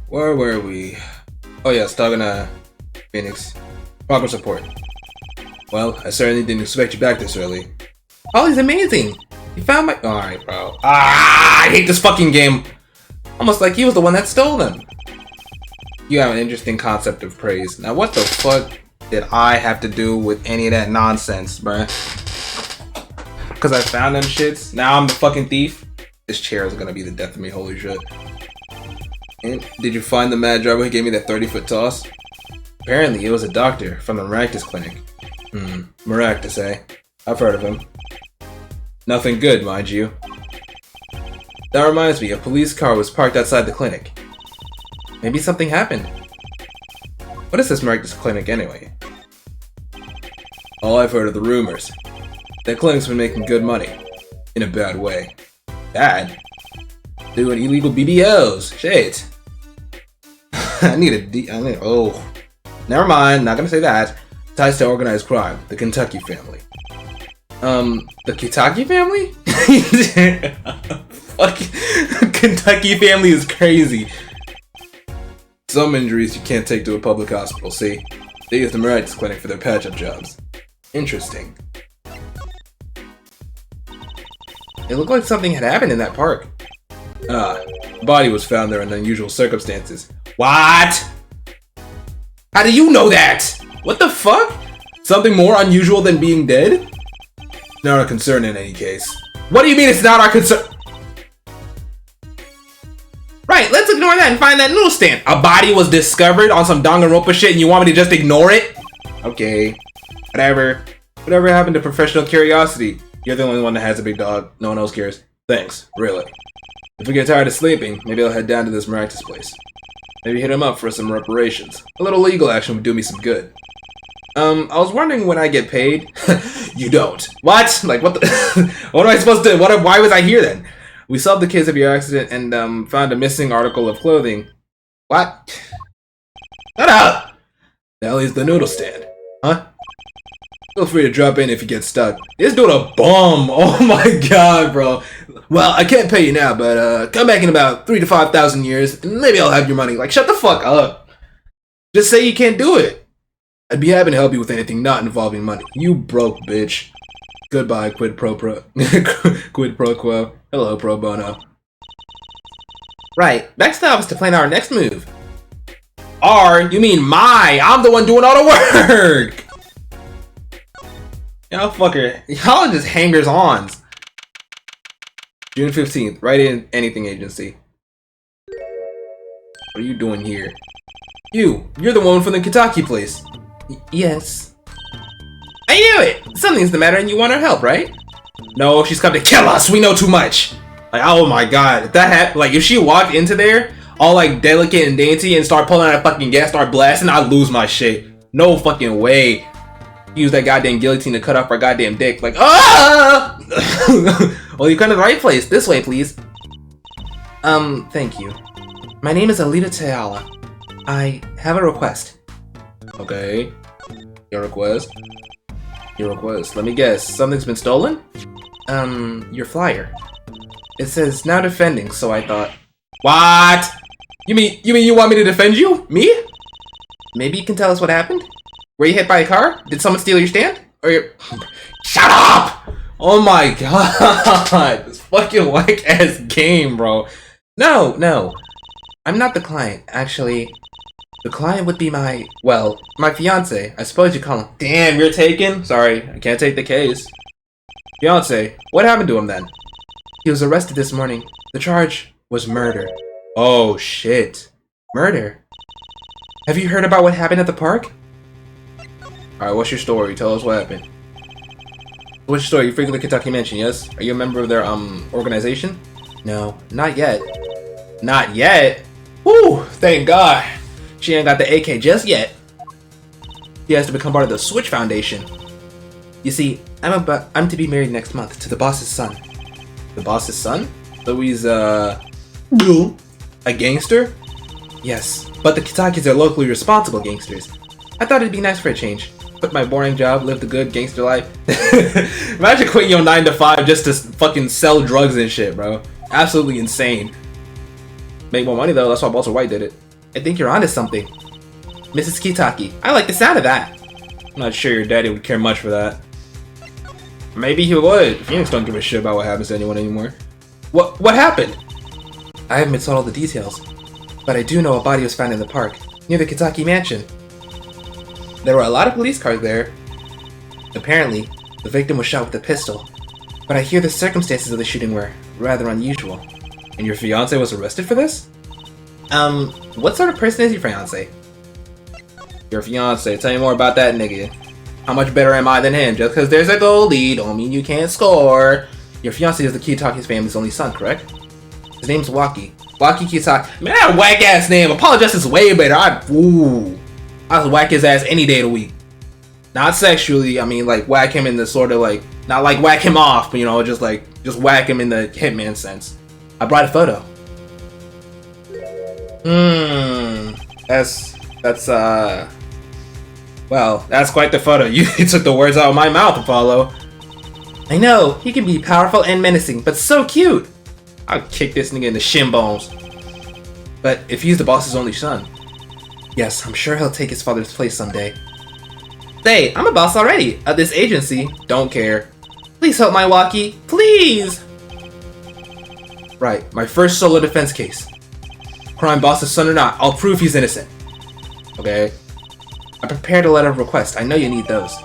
Where were we? Oh yes, talking to Phoenix. Progress report. Well, I certainly didn't expect you back this early. Oh, he's amazing! You found my— Alright, bro. I hate this fucking game! Almost like he was the one that stole them. You have an interesting concept of praise. Now what the fuck did I have to do with any of that nonsense, bruh? Cause I found them shits? Now I'm the fucking thief? This chair is gonna be the death of me, holy shit. And did you find the mad driver who gave me that 30-foot toss? Apparently it was a doctor from the Maractus clinic. Maractus, eh? I've heard of him. Nothing good, mind you. That reminds me, a police car was parked outside the clinic. Maybe something happened. What is this Maractus clinic anyway? All I've heard are the rumors. That clinic's been making good money. In a bad way. Bad? Doing illegal BBLs. Shit. Oh. Never mind, not gonna say that. Ties to organized crime. The Kentucky family. The Kentucky family? Fuck. Kentucky family is crazy. Some injuries you can't take to a public hospital, see? They use the Maractus clinic for their patch-up jobs. Interesting. It looked like something had happened in that park. The body was found there in unusual circumstances. What? How do you know that? What the fuck? Something more unusual than being dead? Not our concern in any case. What do you mean it's not our concern? Right, let's ignore that and find that noodle stand. A body was discovered on some Danganronpa shit and you want me to just ignore it? Okay. Whatever. Whatever happened to professional curiosity? You're the only one that has a big dog. No one else cares. Thanks. Really. If we get tired of sleeping, maybe I'll head down to this Maractus place. Maybe hit him up for some reparations. A little legal action would do me some good. I was wondering when I get paid. You don't. What? Like, what the— What am I supposed to— why was I here then? We solved the case of your accident and, found a missing article of clothing. What? Shut up! The hell is the noodle stand? Huh? Feel free to drop in if you get stuck. This dude a bum! Oh my god, bro. Well, I can't pay you now, but, come back in about 3,000 to 5,000 years, and maybe I'll have your money. Like, shut the fuck up. Just say you can't do it. I'd be happy to help you with anything not involving money. You broke, bitch. Goodbye, quid pro quo. Hello, pro bono. Right, next up is to plan our next move. You mean my? I'm the one doing all the work! Y'all fucker. Y'all just hangers-ons. June 15th, write in anything agency. What are you doing here? You're the one from the Kentucky place. Yes. I knew it! Something's the matter and you want our help, right? No, she's come to kill us! We know too much! Like, oh my god. If that happened, like, if she walked into there, all, like, delicate and dainty and start pulling out a fucking gas, start blasting, I'd lose my shit. No fucking way. Use that goddamn guillotine to cut off our goddamn dick. Like, ah! Well, you come to the right place. This way, please. Thank you. My name is Alita Teala. I have a request. Okay. Your request? Your request. Let me guess. Something's been stolen? Your flyer. It says now defending, so I thought. What? You mean you want me to defend you? Me? Maybe you can tell us what happened? Were you hit by a car? Did someone steal your stand? Or your— Shut up! Oh my god! This fucking whack-ass game, bro. No. I'm not the client. Actually, the client would be my fiance. I suppose you call him. Damn, you're taken? Sorry, I can't take the case. Fiance, what happened to him then? He was arrested this morning. The charge was murder. Oh shit. Murder? Have you heard about what happened at the park? Alright, what's your story? Tell us what happened. What's your story? You frequent the Kentucky Mansion, yes? Are you a member of their, organization? No, not yet. Not yet? Woo! Thank God. She ain't got the AK just yet. She has to become part of the Switch Foundation. You see, I'm to be married next month to the boss's son. The boss's son? So he's, a gangster? Yes, but the Kentuckys are locally responsible gangsters. I thought it'd be nice for a change. Quit my boring job, live the good gangster life. Imagine quitting your 9 to 5 just to fucking sell drugs and shit, bro. Absolutely insane. Make more money though, that's why Walter White did it. I think you're onto something. Mrs. Kitaki, I like the sound of that. I'm not sure your daddy would care much for that. Maybe he would. Phoenix don't give a shit about what happens to anyone anymore. What happened? I haven't been told all the details, but I do know a body was found in the park, near the Kitaki mansion. There were a lot of police cars there. Apparently, the victim was shot with a pistol, but I hear the circumstances of the shooting were rather unusual. And your fiancé was arrested for this? What sort of person is your fiancé? Your fiancé, tell me more about that nigga. How much better am I than him? Just because there's a goalie, don't mean you can't score. Your fiancé is the Kitaki's family's only son, correct? His name's Waki. Waki Kitaki. Man, that whack ass name. Apologize is way better. I'd whack his ass any day of the week. Not sexually, I mean like whack him in the sort of like, not like whack him off, but you know, just whack him in the hitman sense. I brought a photo. Well, that's quite the photo. You took the words out of my mouth, Apollo. I know, he can be powerful and menacing, but so cute. I'll kick this nigga in the shin bones. But if he's the boss's only son, yes, I'm sure he'll take his father's place someday. Say, I'm a boss already of this agency. Don't care. Please help my Waki, please. Right, my first solo defense case. Crime boss's son or not, I'll prove he's innocent. Okay. I prepared a letter of request. I know you need those.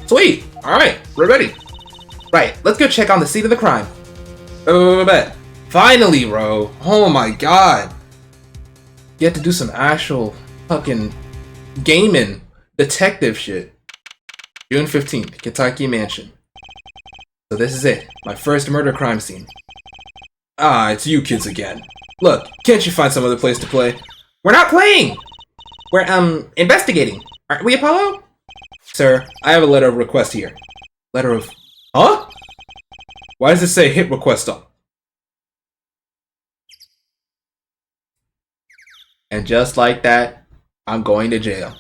Sweet. Alright, we're ready. Right, let's go check on the scene of the crime. Bet. Finally, bro. Oh my god. You have to do some actual fucking gaming detective shit. June 15th, Kitaki Mansion. So this is it. My first murder crime scene. Ah, it's you kids again. Look, can't you find some other place to play? We're not playing! We're, investigating. Aren't we, Apollo? Sir, I have a letter of request here. Letter of... Huh? Why does it say hit request on? And just like that, I'm going to jail.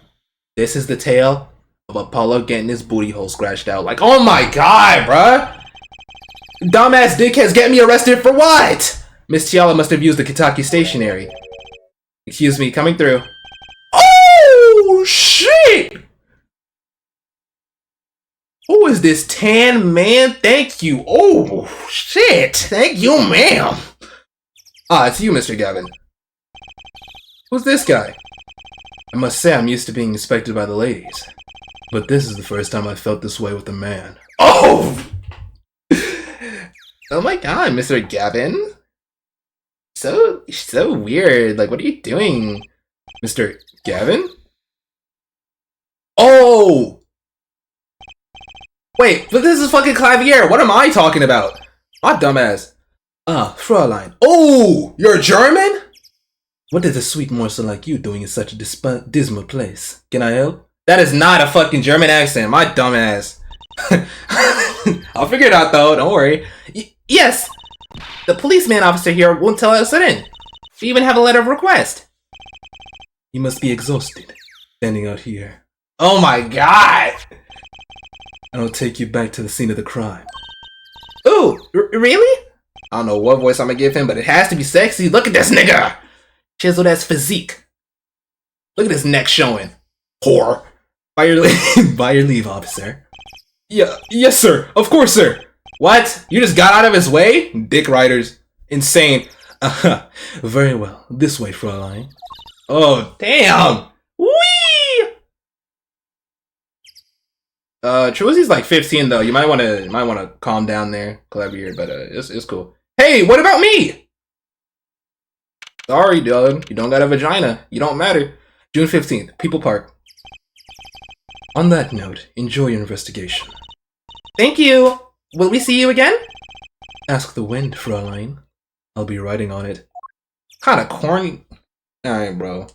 This is the tale of Apollo getting his booty hole scratched out. Like, oh my god, bruh! Dumbass dickheads get me arrested for what? Miss Tiala must have used the Kitaki stationery. Excuse me, coming through. Oh, shit! Who is this tan man? Thank you. Oh, shit. Thank you, ma'am. Ah, it's you, Mr. Gavin. Who's this guy? I must say I'm used to being inspected by the ladies. But this is the first time I felt this way with a man. Oh! Oh my god, Mr. Gavin. So weird. Like, what are you doing, Mr. Gavin? Oh! Wait, but this is fucking Klavier. What am I talking about? My dumbass. Ah, Fräulein. Oh, you're German? What is a sweet morsel like you doing in such a dismal place? Can I help? That is not a fucking German accent. My dumbass. I'll figure it out though. Don't worry. Yes. The policeman officer here won't tell us in. We even have a letter of request. You must be exhausted, standing out here. Oh my god! I'll take you back to the scene of the crime. Ooh, really? I don't know what voice I'm gonna give him, but it has to be sexy. Look at this nigga! Chiseled ass physique. Look at his neck showing. Whore. By your leave, officer. Yeah, yes, sir. Of course, sir. What? You just got out of his way? Dick riders. Insane. Very well. This way, Fräulein. Oh, damn! Whee! Trilogy's like 15 though. You might wanna calm down there, Klavier, but it's cool. Hey, what about me? Sorry, dog. You don't got a vagina. You don't matter. June 15th, People Park. On that note, enjoy your investigation. Thank you. Will we see you again? Ask the wind, Fräulein. I'll be riding on it. Kinda corny. Alright, bro.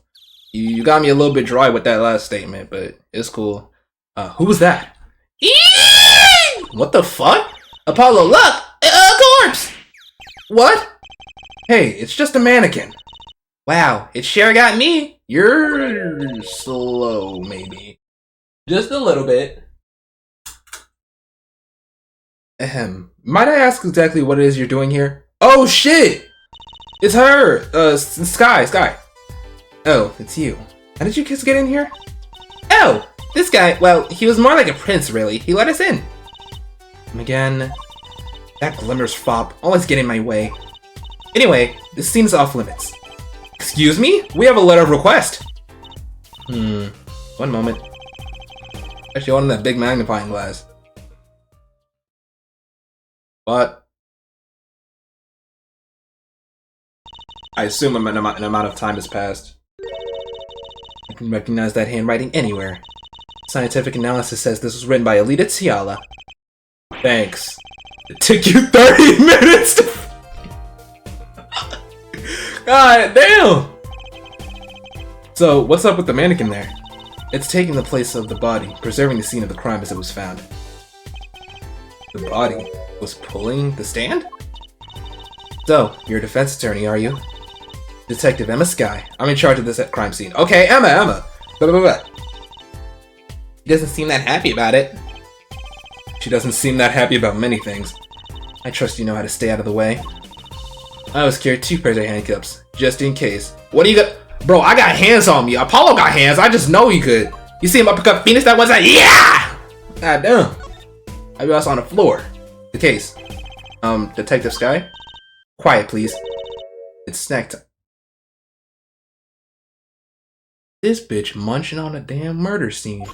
You got me a little bit dry with that last statement, but it's cool. Who was that? Eee! What the fuck? Apollo, look! A corpse! What? Hey, it's just a mannequin. Wow, it sure got me. You're slow, maybe. Just a little bit. Ahem. Might I ask exactly what it is you're doing here? Oh shit! It's her! Sky. Oh, it's you. How did you kids get in here? Oh, this guy, well, he was more like a prince, really. He let us in. Again, that Glimmer's fop, always getting in my way. Anyway, this seems off limits. Excuse me? We have a letter of request. One moment. Actually, I wanted that big magnifying glass. What? I assume an amount of time has passed. I can recognize that handwriting anywhere. Scientific analysis says this was written by Alita Tiala. Thanks. It took you 30 minutes to... God damn! So, what's up with the mannequin there? It's taking the place of the body, preserving the scene of the crime as it was found. The body was pulling the stand? So, you're a defense attorney, are you? Detective Emma Skye. I'm in charge of this crime scene. Okay, Emma! Blah, blah, blah. She doesn't seem that happy about it. She doesn't seem that happy about many things. I trust you know how to stay out of the way. I always carry 2 pairs of handcuffs, just in case. What do you got? Bro, I got hands on me. Apollo got hands. I just know he could. You see him uppercut Phoenix that one time? Yeah! God damn. I was on the floor. The case. Detective Skye? Quiet, please. It's snack time. This bitch munching on a damn murder scene.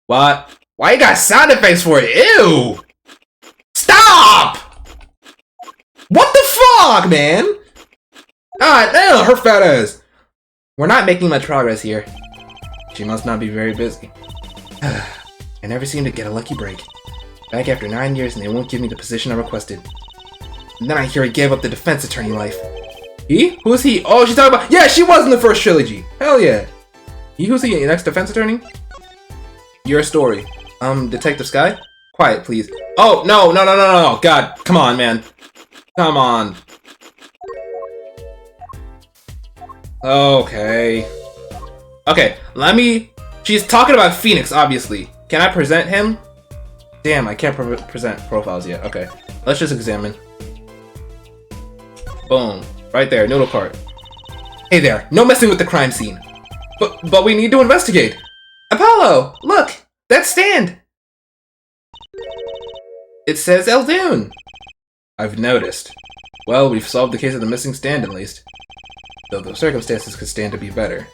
What? Why you got sound effects for it? Ew! Stop! What the fuck, man? God damn, her fat ass. We're not making much progress here. She must not be very busy. I never seem to get a lucky break. Back after 9 years and they won't give me the position I requested. And then I hear he gave up the defense attorney life. He? Who's he? Oh, she's talking about... Yeah, she was in the first trilogy. Hell yeah. Who's he? Next defense attorney? Your story. Detective Skye? Quiet, please. Oh, no. God, come on, man. Come on. Okay. Okay, let me... She's talking about Phoenix, obviously. Can I present him? Damn, I can't present profiles yet. Okay, let's just examine. Boom. Right there, noodle cart. Hey there, no messing with the crime scene. But we need to investigate. Apollo, look, that stand. It says Eldoon. I've noticed. Well, we've solved the case of the missing stand at least. Though the circumstances could stand to be better.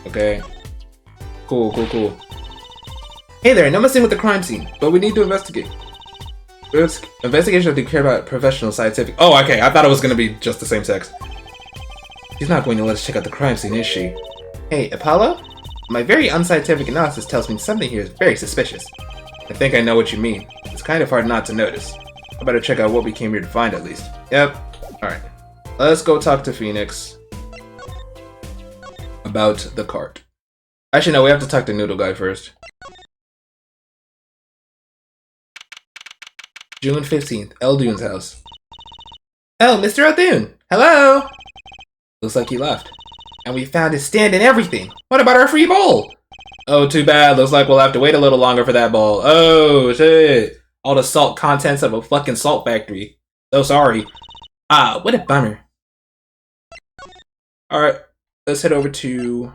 Okay. Cool. Hey there, no messing with the crime scene, but we need to investigate. Investigation of the care about professional scientific... Oh, okay, I thought it was going to be just the same sex. She's not going to let us check out the crime scene, is she? Hey, Apollo? My very unscientific analysis tells me something here is very suspicious. I think I know what you mean. It's kind of hard not to notice. I better check out what we came here to find at least. Yep. Alright. Let's go talk to Phoenix about the cart. Actually, no, we have to talk to Noodle Guy first. June 15th, Eldoon's house. Oh, Mr. Eldoon! Hello! Looks like he left. And we found his stand and everything! What about our free bowl? Oh, too bad. Looks like we'll have to wait a little longer for that bowl. Oh, shit. All the salt contents of a fucking salt factory. So sorry. Ah, what a bummer. Alright, let's head over to...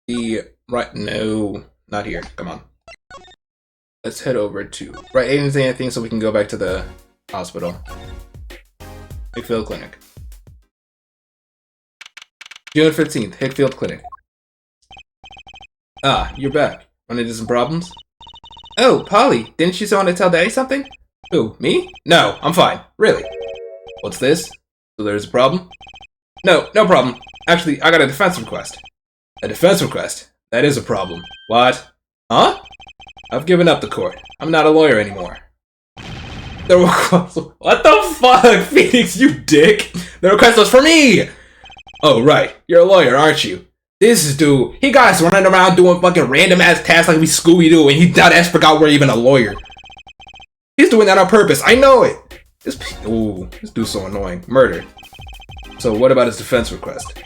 the... right, no, not here. Come on. Let's head over to... Right, Aiden say anything so we can go back to the hospital. Hickfield Clinic. June 15th, Hickfield Clinic. Ah, you're back. Run into some problems? Oh, Polly, didn't you want to tell Daddy something? Who, me? No, I'm fine. Really? What's this? So there's a problem? No problem. Actually, I got a defense request. A defense request? That is a problem. What? Huh? I've given up the court. I'm not a lawyer anymore. The request... What the fuck, Phoenix, you dick? The request was for me! Oh, right. You're a lawyer, aren't you? This dude, he got us running around doing fucking random-ass tasks like we Scooby-Doo, and he dead-ass forgot we're even a lawyer. He's doing that on purpose. I know it. This dude's so annoying. Murder. So what about his defense request?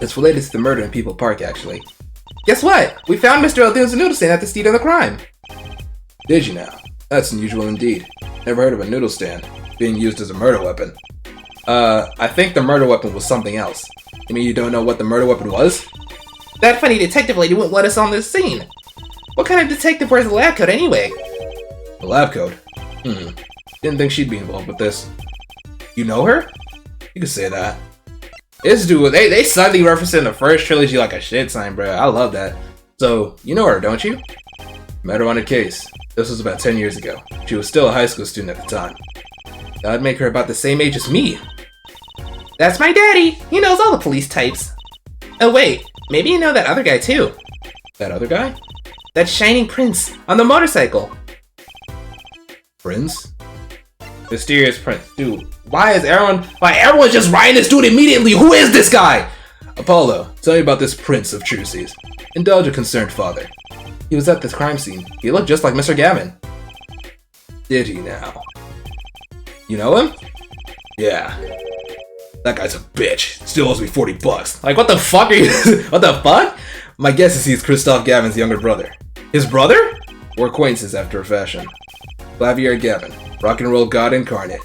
It's related to the murder in People Park, actually. Guess what? We found Mr. Eldoon's noodle stand at the scene of the crime. Did you now? That's unusual indeed. Never heard of a noodle stand being used as a murder weapon. I think the murder weapon was something else. You mean you don't know what the murder weapon was? That funny detective lady wouldn't let us on this scene. What kind of detective wears a lab coat anyway? A lab coat? Didn't think she'd be involved with this. You know her? You could say that. This dude, they suddenly referenced in the first trilogy like a shit sign, bro. I love that. So, you know her, don't you? Met her on a case. This was about 10 years ago. She was still a high school student at the time. That'd make her about the same age as me. That's my daddy! He knows all the police types. Oh wait, maybe you know that other guy too. That other guy? That shining prince on the motorcycle. Prince? Mysterious prince. Dude, why everyone's just riding this dude immediately? Who is this guy? Apollo, tell me about this prince of Trucy's. Indulge a concerned father. He was at the crime scene. He looked just like Mr. Gavin. Did he now? You know him? Yeah. That guy's a bitch. Still owes me 40 bucks. Like, what the fuck are you? What the fuck? My guess is he's Christoph Gavin's younger brother. His brother? We're acquaintances after a fashion. Klavier Gavin. Rock and roll god incarnate.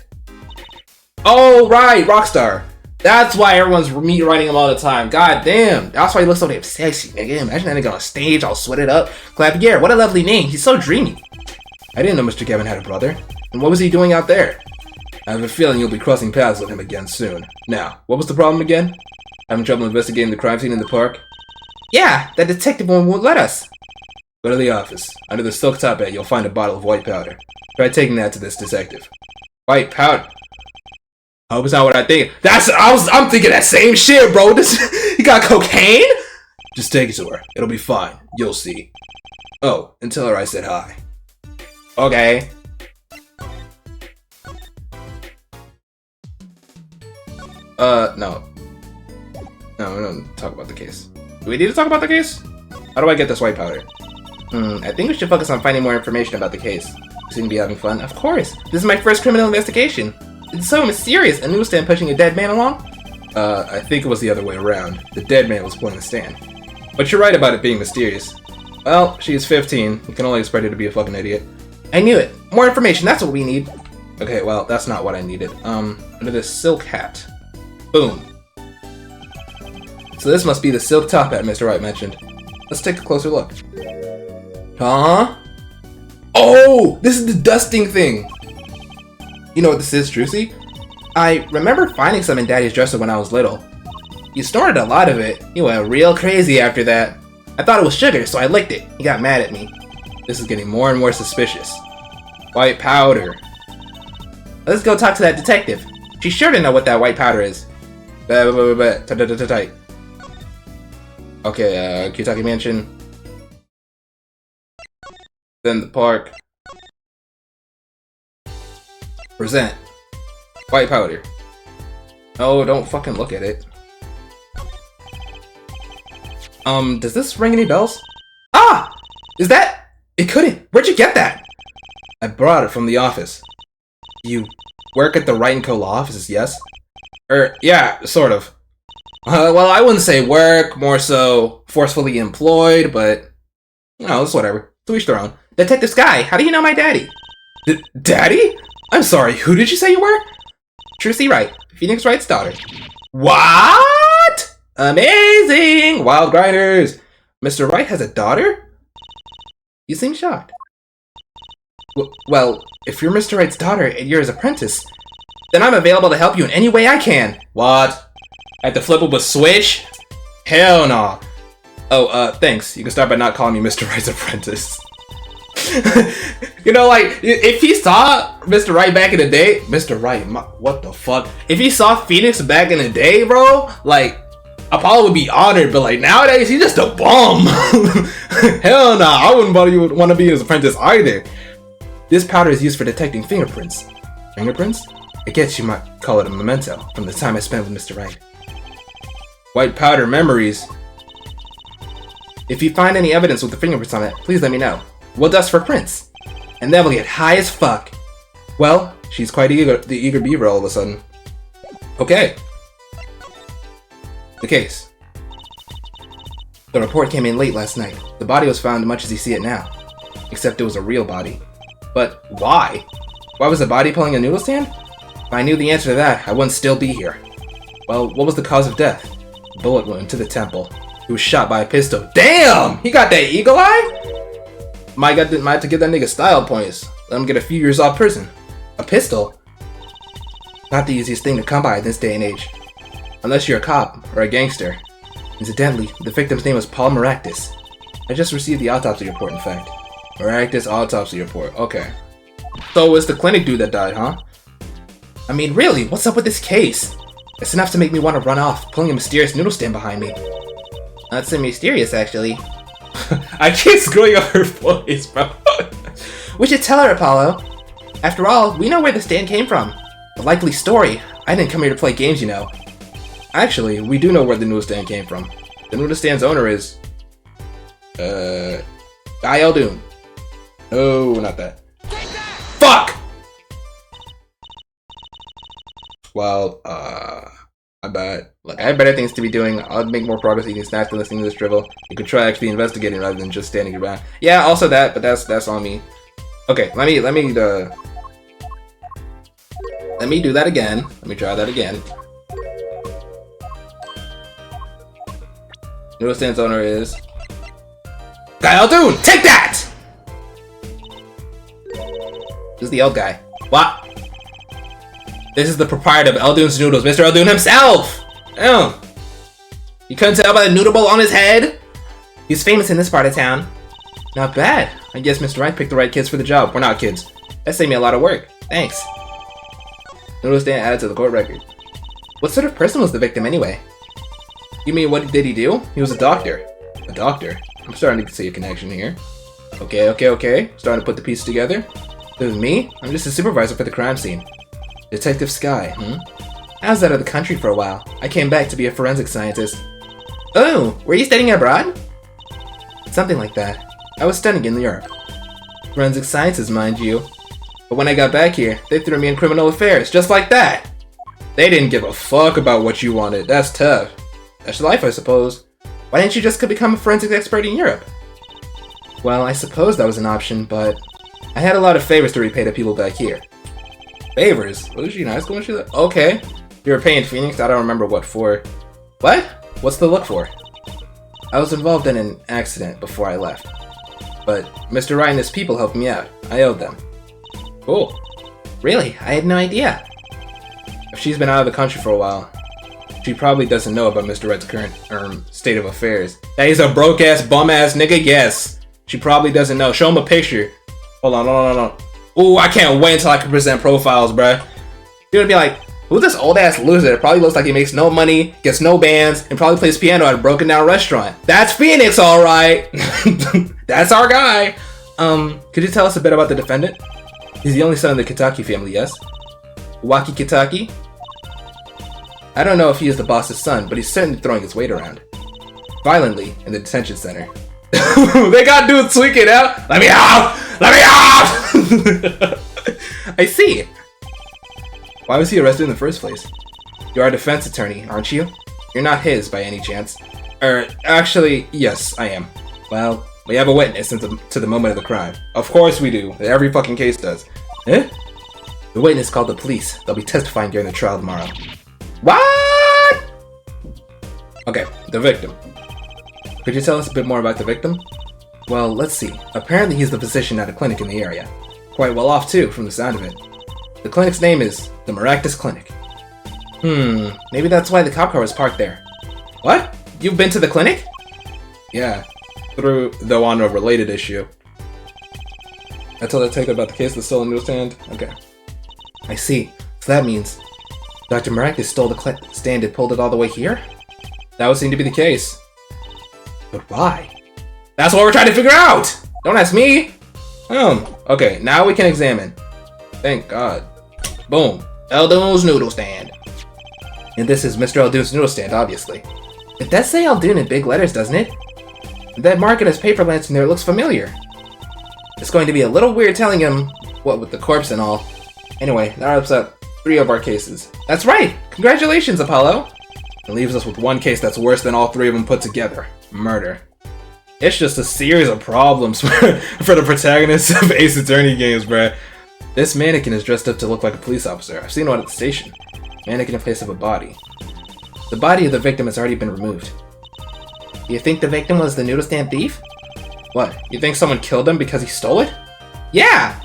Oh, right. Rockstar. That's why everyone's writing him all the time. God damn. That's why he looks so damn sexy, nigga. Imagine that nigga on stage all sweated up. Klavier, what a lovely name. He's so dreamy. I didn't know Mr. Gavin had a brother. And what was he doing out there? I have a feeling you'll be crossing paths with him again soon. Now, what was the problem again? Having trouble investigating the crime scene in the park? Yeah, that detective one won't let us. Go to the office. Under the silk top hat, you'll find a bottle of white powder. Try taking that to this detective. White powder? I hope it's not what I think. I'm thinking that same shit, bro. You got cocaine? Just take it to her. It'll be fine. You'll see. Oh, and tell her I said hi. Okay. No. No, we don't talk about the case. Do we need to talk about the case? How do I get this white powder? I think we should focus on finding more information about the case. You seem to be having fun. Of course! This is my first criminal investigation. It's so mysterious. A newsstand pushing a dead man along? I think it was the other way around. The dead man was pulling the stand. But you're right about it being mysterious. Well, she's 15. You can only expect her to be a fucking idiot. I knew it. More information, that's what we need. Okay, well, that's not what I needed. Under this silk hat. Boom. So this must be the silk top hat Mr. Wright mentioned. Let's take a closer look. Huh? Oh! This is the dusting thing! You know what this is, Trucy? I remember finding some in Daddy's dresser when I was little. He snorted a lot of it. He went real crazy after that. I thought it was sugar, so I licked it. He got mad at me. This is getting more and more suspicious. White powder. Let's go talk to that detective. She's sure to know what that white powder is. Tight. Okay, Kentucky Mansion. Then the park. Present. White powder. Oh, don't fucking look at it. Does this ring any bells? Ah! Is that? It couldn't. Where'd you get that? I brought it from the office. You work at the Wright & Co. law offices, yes? Yeah, sort of. Well, I wouldn't say work, more so forcefully employed, but, you know, it's whatever. To each their own. Detective Sky, how do you know my daddy? Daddy? I'm sorry, who did you say you were? Trucy Wright, Phoenix Wright's daughter. What? Amazing! Wild Grinders! Mr. Wright has a daughter? You seem shocked. Well, if you're Mr. Wright's daughter and you're his apprentice, then I'm available to help you in any way I can. What? I have to flip up a switch? Hell no. Oh, thanks. You can start by not calling me Mr. Wright's apprentice. You know, like, if he saw Mr. Wright back in the day, Mr. Wright, what the fuck? If he saw Phoenix back in the day, bro, like, Apollo would be honored, but like, nowadays, he's just a bum. Hell nah, I wouldn't want to be his apprentice either. This powder is used for detecting fingerprints. Fingerprints? I guess you might call it a memento from the time I spent with Mr. Wright. White powder memories. If you find any evidence with the fingerprints on it, please let me know. We'll dust for prints. And then we'll get high as fuck. Well, she's quite the eager beaver all of a sudden. Okay. The case. The report came in late last night. The body was found much as you see it now. Except it was a real body. But why? Why was the body pulling a noodle stand? If I knew the answer to that, I wouldn't still be here. Well, what was the cause of death? A bullet wound to the temple. He was shot by a pistol. Damn! He got that eagle eye? Might have to give that nigga style points. Let him get a few years off prison. A pistol? Not the easiest thing to come by in this day and age. Unless you're a cop or a gangster. Incidentally, the victim's name was Paul Maractus. I just received the autopsy report, in fact. Maractus autopsy report. Okay. So it's the clinic dude that died, huh? I mean, really, what's up with this case? It's enough to make me want to run off, pulling a mysterious noodle stand behind me. Not so mysterious, actually. I keep screwing up her voice, bro. We should tell her, Apollo. After all, we know where the stand came from. A likely story. I didn't come here to play games, you know. Actually, we do know where the noodle stand came from. The noodle stand's owner is... Guy Eldoon. No, not that. Fuck! Well, I bet. Look, I have better things to be doing. I'll make more progress eating snacks than listening to this drivel. You could try actually investigating rather than just standing around. Yeah, also that, but that's on me. Okay, let me do that again. Let me try that again. Noodle stand's owner is Guy Eldoon! Take that! Who's the old guy? What? This is the proprietor of Eldoon's Noodles, Mr. Eldoon himself! Oh. You couldn't tell by the noodle bowl on his head? He's famous in this part of town. Not bad. I guess Mr. Wright picked the right kids for the job. We're not kids. That saved me a lot of work. Thanks. Noodle stand added to the court record. What sort of person was the victim anyway? You mean what did he do? He was a doctor. A doctor? I'm starting to see a connection here. Okay. Starting to put the pieces together. This is me? I'm just a supervisor for the crime scene. Detective Sky, I was out of the country for a while. I came back to be a forensic scientist. Oh, were you studying abroad? Something like that. I was studying in Europe. Forensic sciences, mind you. But when I got back here, they threw me in criminal affairs, just like that! They didn't give a fuck about what you wanted. That's tough. That's life, I suppose. Why didn't you just become a forensic expert in Europe? Well, I suppose that was an option, but I had a lot of favors to repay to people back here. Favors? Was she in high school when she left? Okay. You were paying Phoenix? I don't remember what for. What? What's the look for? I was involved in an accident before I left. But Mr. Wright and his people helped me out. I owed them. Cool. Really? I had no idea. If she's been out of the country for a while, she probably doesn't know about Mr. Wright's current state of affairs. That he's a broke-ass, bum-ass nigga? Yes. She probably doesn't know. Show him a picture. Hold on. Ooh, I can't wait until I can present profiles, bruh. You're gonna be like, who's this old-ass loser that probably looks like he makes no money, gets no bands, and probably plays piano at a broken-down restaurant? That's Phoenix, alright! That's our guy! Could you tell us a bit about the defendant? He's the only son of the Kitaki family, yes? Waki Kitaki? I don't know if he is the boss's son, but he's certainly throwing his weight around. Violently in the detention center. They got dudes tweaking out! Let me out! Let me out! I see. Why was he arrested in the first place? You are a defense attorney, aren't you? You're not his, by any chance. Actually, yes, I am. Well, we have a witness to the moment of the crime. Of course we do. Every fucking case does. Eh? The witness called the police. They'll be testifying during the trial tomorrow. What? Okay, the victim. Could you tell us a bit more about the victim? Well, let's see. Apparently he's the physician at a clinic in the area. Quite well off too, from the sound of it. The clinic's name is the Maractus Clinic. Maybe that's why the cop car was parked there. What? You've been to the clinic? Yeah, though on a related issue. I told Take about the case of the stolen noodle stand? Okay. I see. So that means Dr. Maractus stole the stand and pulled it all the way here? That would seem to be the case. But why? That's what we're trying to figure out! Don't ask me! Okay, now we can examine. Thank God. Boom. Eldoon's noodle stand. And this is Mr. Eldoon's noodle stand, obviously. It does say Eldoon in big letters, doesn't it? That market has paper lance in there looks familiar. It's going to be a little weird telling him what with the corpse and all. Anyway, that wraps up 3 of our cases. That's right! Congratulations, Apollo! It leaves us with one case that's worse than all 3 of them put together. Murder. It's just a series of problems for the protagonists of Ace Attorney games, bruh. This mannequin is dressed up to look like a police officer. I've seen one at the station. Mannequin in place of a body. The body of the victim has already been removed. You think the victim was the noodle stand thief? What? You think someone killed him because he stole it? Yeah!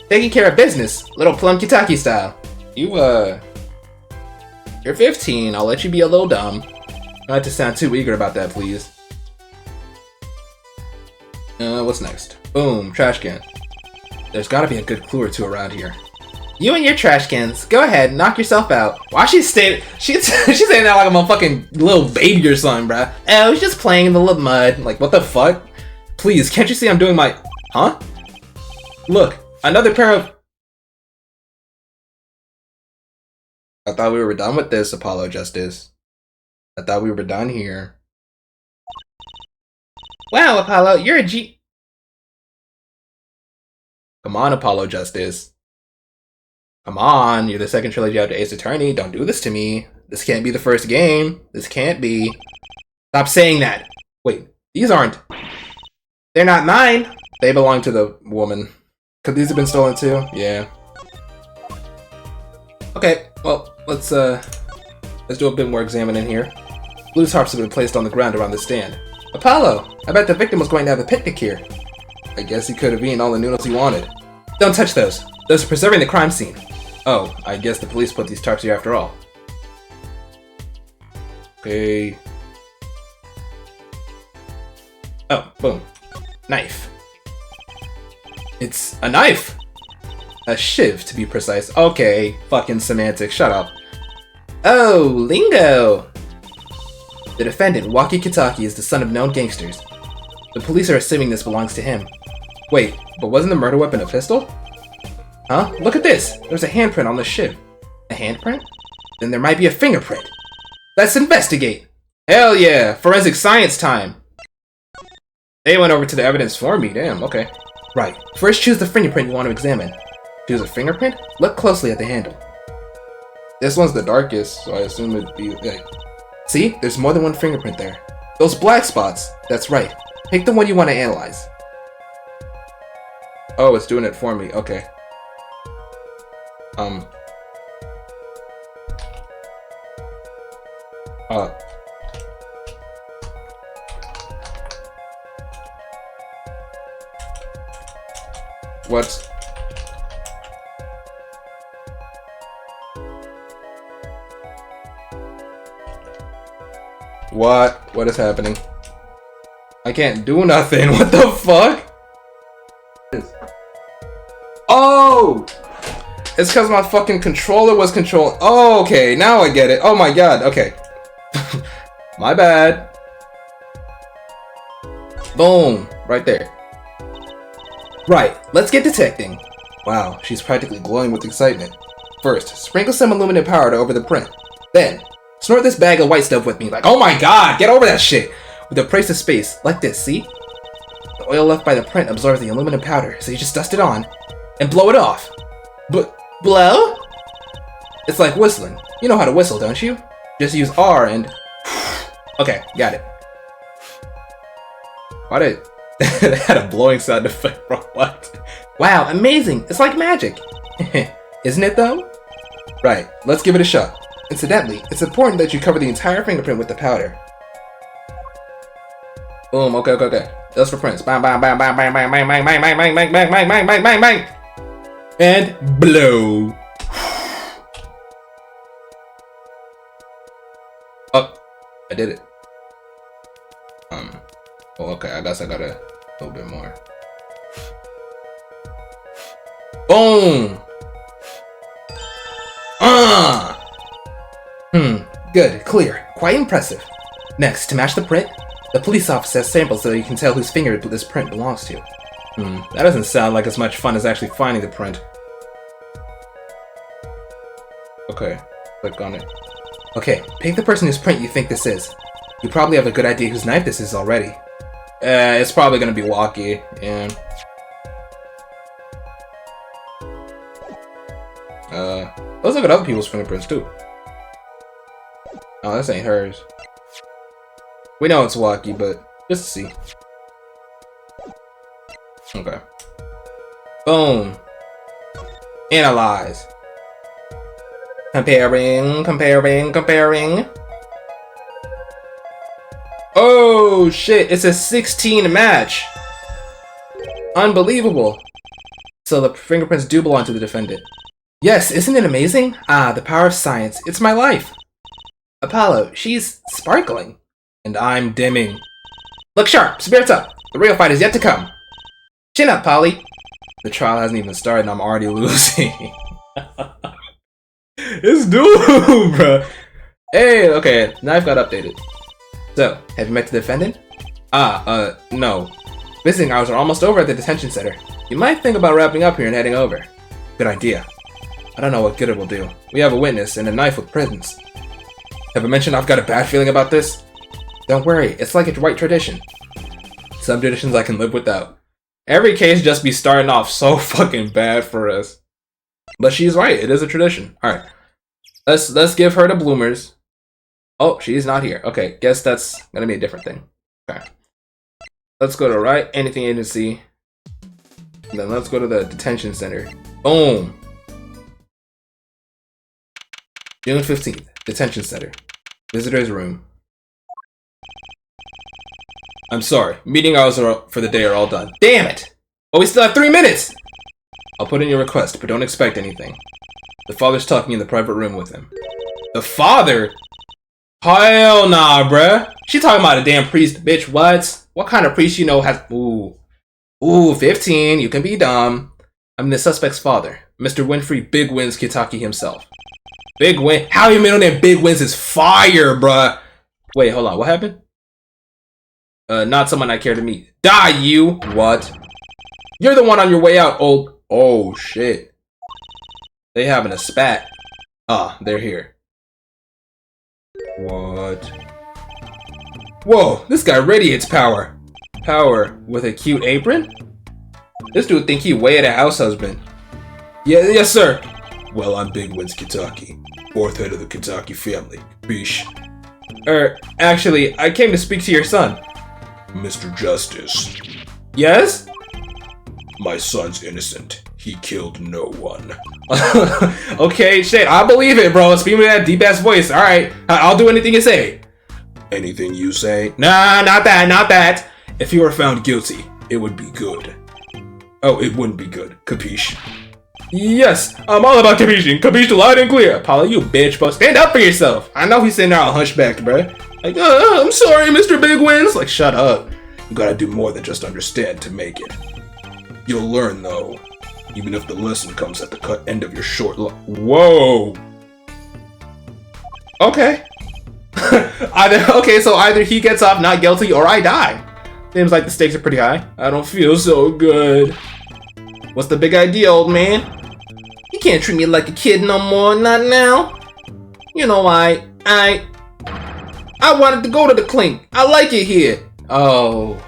Taking care of business. Little Plum Kitaki style. You're 15. I'll let you be a little dumb. Not to sound too eager about that, please. What's next? Boom, trash can. There's gotta be a good clue or two around here. You and your trash cans. Go ahead, knock yourself out. Why she's saying that like I'm a fucking little baby or something, bruh. Oh, he's just playing in the little mud. Like, what the fuck? Please, can't you see I'm doing my... Huh? Look, another pair of... I thought we were done with this, Apollo Justice. I thought we were done here. Wow, Apollo, you're a G... Come on, Apollo Justice. Come on, you're the second trilogy after Ace Attorney. Don't do this to me. This can't be the first game. This can't be. Stop saying that. Wait, these aren't... They're not mine. They belong to the woman. Could these have been stolen too? Yeah. Okay, well, let's do a bit more examining here. Blues harps have been placed on the ground around the stand. Apollo! I bet the victim was going to have a picnic here. I guess he could have eaten all the noodles he wanted. Don't touch those. Those are preserving the crime scene. Oh, I guess the police put these tarps here after all. Okay. Oh, boom. Knife. It's a knife! A shiv, to be precise. Okay, fucking semantics, shut up. Oh, lingo! The defendant, Waki Kitaki, is the son of known gangsters. The police are assuming this belongs to him. Wait, but wasn't the murder weapon a pistol? Huh? Look at this! There's a handprint on the shiv. A handprint? Then there might be a fingerprint. Let's investigate! Hell yeah! Forensic science time! They went over to the evidence for me, damn, okay. Right, first choose the fingerprint you want to examine. Choose a fingerprint? Look closely at the handle. This one's the darkest, so I assume it'd be like... See? There's more than one fingerprint there. Those black spots! That's right. Pick the one you want to analyze. Oh, it's doing it for me, okay. What? What is happening? I can't do nothing. What the fuck? Oh! It's because my fucking controller was controlling. Oh, okay. Now I get it. Oh my god. Okay. My bad. Boom. Right there. Right. Let's get detecting. Wow. She's practically glowing with excitement. First, sprinkle some aluminum powder over the print. Then, snort this bag of white stuff with me. Like, oh my god. Get over that shit. With a price of space. Like this. See? The oil left by the print absorbs the aluminum powder. So you just dust it on. And blow it off. Blow? It's like whistling. You know how to whistle, don't you? Just use R and... Okay, got it. Why did... They had a blowing sound effect, bro. What? Wow, amazing! It's like magic! Isn't it, though? Right, let's give it a shot. Incidentally, it's important that you cover the entire fingerprint with the powder. Boom, okay. Those for prints. Bang, bang, bang, bang, bang, bang, bang, bang, bang, bang, bang, bang, bang, bang, bang, bang, bang, bang. And blow. Oh, I did it. Well, okay, I guess I got a little bit more. Boom. Good, clear, quite impressive. Next, to match the print, the police officer has samples so you can tell whose finger this print belongs to. That doesn't sound like as much fun as actually finding the print. Okay, click on it. Okay, pick the person whose print you think this is. You probably have a good idea whose knife this is already. It's probably gonna be Waki, yeah. Let's look at other people's fingerprints too. Oh, this ain't hers. We know it's Waki, but just to see. Okay. Boom. Analyze. Comparing. Oh shit, it's a 16 match. Unbelievable. So the fingerprints do belong to the defendant. Yes, isn't it amazing? Ah, the power of science. It's my life. Apollo, she's sparkling. And I'm dimming. Look sharp, spirits up. The real fight is yet to come. Chin up, Polly. The trial hasn't even started and I'm already losing. It's doomed, bro. Hey, okay, knife got updated. So, have you met the defendant? No. Visiting hours are almost over at the detention center. You might think about wrapping up here and heading over. Good idea. I don't know what good it will do. We have a witness and a knife with prisons. Have I mentioned I've got a bad feeling about this? Don't worry, it's like a white tradition. Some traditions I can live without. Every case just be starting off so fucking bad for us. But she's right, it is a tradition. Alright. Let's give her the bloomers. Oh, she's not here. Okay, guess that's gonna be a different thing. Okay. Let's go to right anything agency. And then let's go to the detention center. Boom. June 15th, detention center. Visitor's room. I'm sorry, meeting hours for the day are all done. Damn it! Oh, we still have 3 minutes! I'll put in your request, but don't expect anything. The father's talking in the private room with him. The father? Hell nah, bruh. She talking about a damn priest, bitch, what? What kind of priest you know has... Ooh, 15, you can be dumb. I'm the suspect's father, Mr. Winfrey Big Wins Kitaki himself. Big Win? How your middle name Big Wins is fire, bruh? Wait, hold on, what happened? Not someone I care to meet. Die, you! What? You're the one on your way out, old... Oh, shit. They having a spat. Ah, they're here. What? Whoa, this guy radiates power. Power with a cute apron? This dude think he way at a house husband. Yeah, yes, sir. Well, I'm Big Wins Kitaki, 4th head of the Kitaki family. Bish. Actually, I came to speak to your son. Mr. Justice. Yes? My son's innocent. He killed no one. Okay, shit, I believe it, bro. Speak with that deep-ass voice. Alright, I'll do anything you say. Anything you say? Nah, not that. If you were found guilty, it would be good. Oh, it wouldn't be good. Capiche? Yes, I'm all about capiche. Capiche loud and clear. Apollo, you bitch, bro. Stand up for yourself. I know he's sitting there all hunchbacked, bro. Like, I'm sorry, Mr. Big Wins. Like, shut up. You gotta do more than just understand to make it. You'll learn, though. Even if the lesson comes at the end of your short life. Whoa. Okay. So either he gets off not guilty or I die. Seems like the stakes are pretty high. I don't feel so good. What's the big idea, old man? You can't treat me like a kid no more, not now. You know I wanted to go to the clink. I like it here. Oh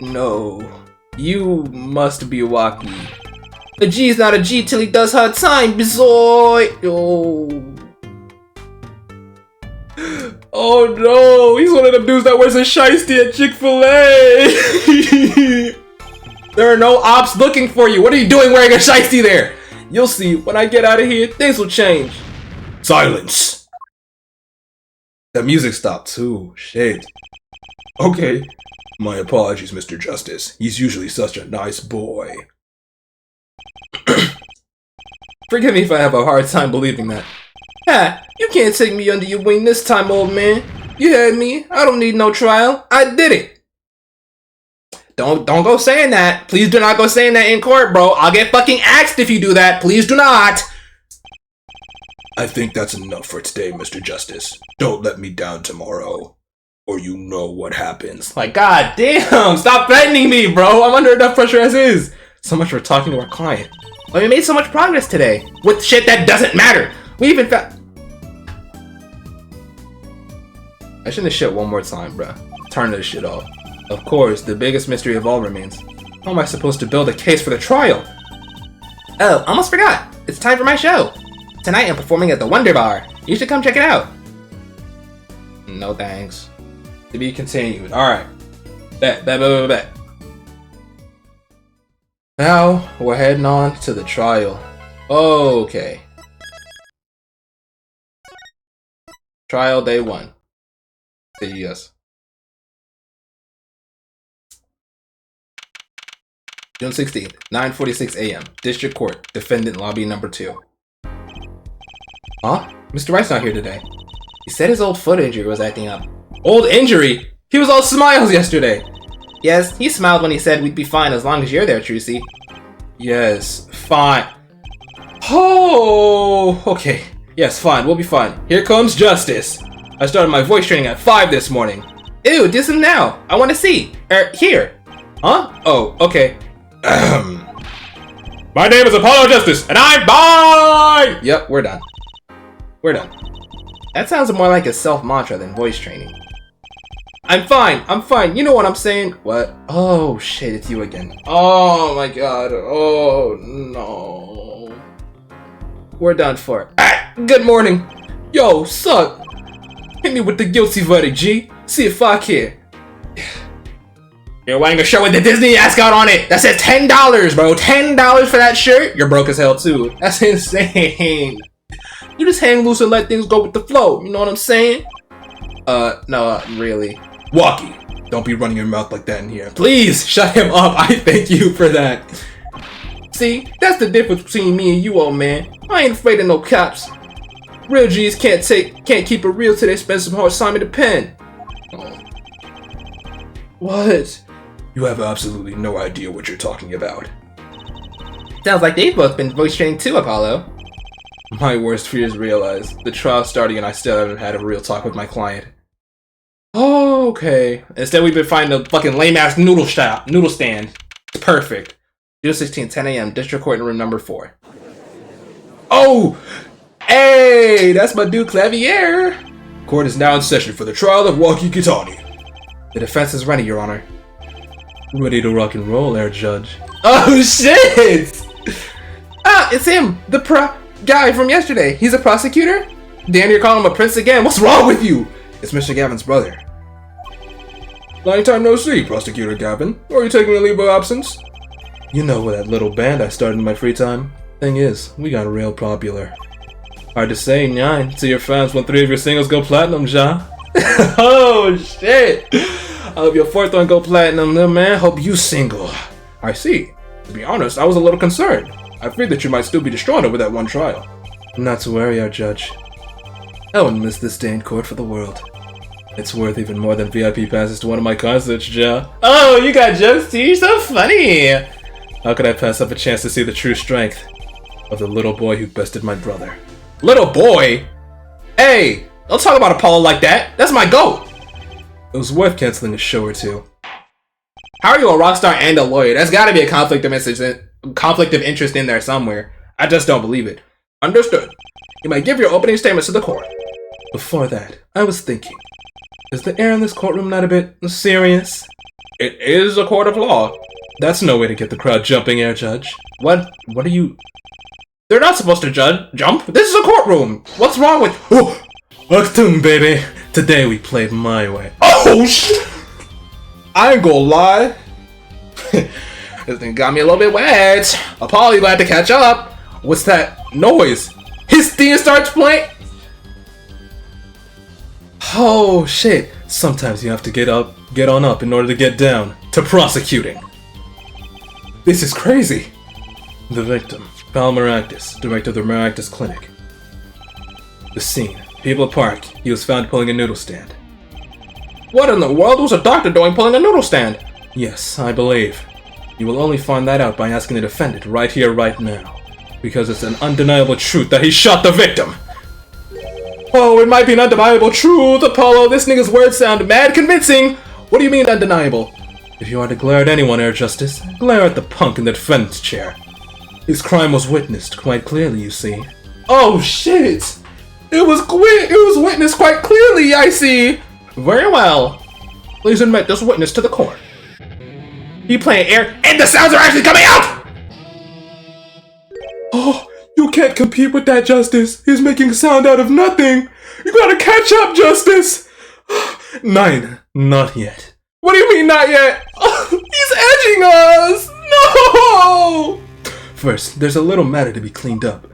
no. You must be Waki. A G's not a G till he does her time, bizoy. Oh no, he's one of them dudes that wears a shiesty at Chick-fil-A. There are no ops looking for you. What are you doing wearing a shiesty there? You'll see, when I get out of here, things will change. Silence. The music stopped too. Shit. Okay. My apologies, Mr. Justice. He's usually such a nice boy. Forgive me if I have a hard time believing that. Ha! You can't take me under your wing this time, old man. You had me. I don't need no trial. I did it. Don't go saying that. Please do not go saying that in court, bro. I'll get fucking axed if you do that. Please do not. I think that's enough for today, Mr. Justice. Don't let me down tomorrow, or you know what happens. Like, god damn, stop threatening me, bro. I'm under enough pressure as is. So much for talking to our client. But we made so much progress today. With shit that doesn't matter. We even found... I shouldn't have shit one more time, bro. Turn this shit off. Of course, the biggest mystery of all remains. How am I supposed to build a case for the trial? Oh, almost forgot. It's time for my show. Tonight I'm performing at the Wonder Bar. You should come check it out. No thanks. To be continued. Alright. Bet. Now, we're heading on to the trial. Okay. Trial day 1. Yes. June 16th, 9:46 a.m. District Court, Defendant Lobby Number 2. Huh? Mr. Wright's not here today. He said his old foot injury was acting up. Old injury? He was all smiles yesterday. Yes, he smiled when he said we'd be fine as long as you're there, Trucy. Yes, fine. Oh, okay. Yes, fine, we'll be fine. Here comes justice. I started my voice training at 5 this morning. Ew, do some now. I want to see. Here. Huh? Oh, okay. My name is Apollo Justice, and I'm fine! Yep, we're done. We're done. That sounds more like a self-mantra than voice training. I'm fine, you know what I'm saying? What? Oh shit, it's you again. Oh my god, oh no. We're done for. Ah, good morning. Yo, sup? Hit me with the guilty verdict, G. See if I care. You're wearing a shirt with the Disney mascot on it! That says $10, bro! $10 for that shirt? You're broke as hell too. That's insane. You just hang loose and let things go with the flow, you know what I'm saying? No, really. Walkie, don't be running your mouth like that in here. Please, shut him up, I thank you for that. See, that's the difference between me and you, old man. I ain't afraid of no cops. Real G's can't keep it real till they spend some hard time in the pen. Oh. What? You have absolutely no idea what you're talking about. Sounds like they've both been voice training too, Apollo. My worst fears realized. The trial's starting and I still haven't had a real talk with my client. Oh, okay. Instead we've been finding a fucking lame-ass noodle stand. It's perfect. June 16, 10 a.m. District Court in room number 4. Oh! Hey! That's my dude Klavier! Court is now in session for the trial of Walkie Kitani. The defense is ready, Your Honor. Ready to rock and roll, Air Judge. Oh shit! Ah, it's him! The guy from yesterday. He's a prosecutor? Dan, you're calling him a prince again? What's wrong with you? It's Mr. Gavin's brother. Long time no see, Prosecutor Gavin. Or are you taking a leave of absence? You know that little band I started in my free time? Thing is, we got real popular. Hard to say, nine. To your fans when 3 of your singles go platinum, Ja. Oh shit! I hope your 4th one go platinum, then man. Hope you single. I see. To be honest, I was a little concerned. I feared that you might still be distraught over that one trial. Not to worry, our judge. I wouldn't miss this day in court for the world. It's worth even more than VIP passes to one of my concerts, Ja. Oh, you got jokes too? You're so funny! How could I pass up a chance to see the true strength of the little boy who bested my brother? Little boy? Hey! Don't talk about Apollo like that! That's my goat! It was worth canceling a show or two. How are you a rock star and a lawyer? There's gotta be a conflict of interest in there somewhere. I just don't believe it. Understood. You may give your opening statements to the court. Before that, I was thinking, is the air in this courtroom not a bit serious? It is a court of law. That's no way to get the crowd jumping, Air Judge. What are you... They're not supposed to jump. This is a courtroom. What's wrong with... Oh, Octum, baby. Today we played my way. Oh, shit! I ain't gonna lie. This thing got me a little bit wet. Apollo, you glad to catch up. What's that noise? His theme starts playing. Oh shit. Sometimes you have to get on up in order to get down to prosecuting. This is crazy. The victim, Pal Maractus, director of the Maractus Clinic. The scene, People Park. He was found pulling a noodle stand. What in the world was a doctor doing pulling a noodle stand? Yes, I believe. You will only find that out by asking the defendant right here, right now. Because it's an undeniable truth that he shot the victim! Oh, it might be an undeniable truth, Apollo. This nigga's words sound mad convincing! What do you mean undeniable? If you are to glare at anyone, Air Justice, glare at the punk in the defendant's chair. His crime was witnessed quite clearly, you see. Oh shit! It was witnessed quite clearly, I see! Very well. Please admit this witness to the court. You playing air, and the sounds are actually coming out! Oh, you can't compete with that, Justice. He's making sound out of nothing. You gotta catch up, Justice. 9, not yet. What do you mean, not yet? Oh, he's edging us! No! First, there's a little matter to be cleaned up.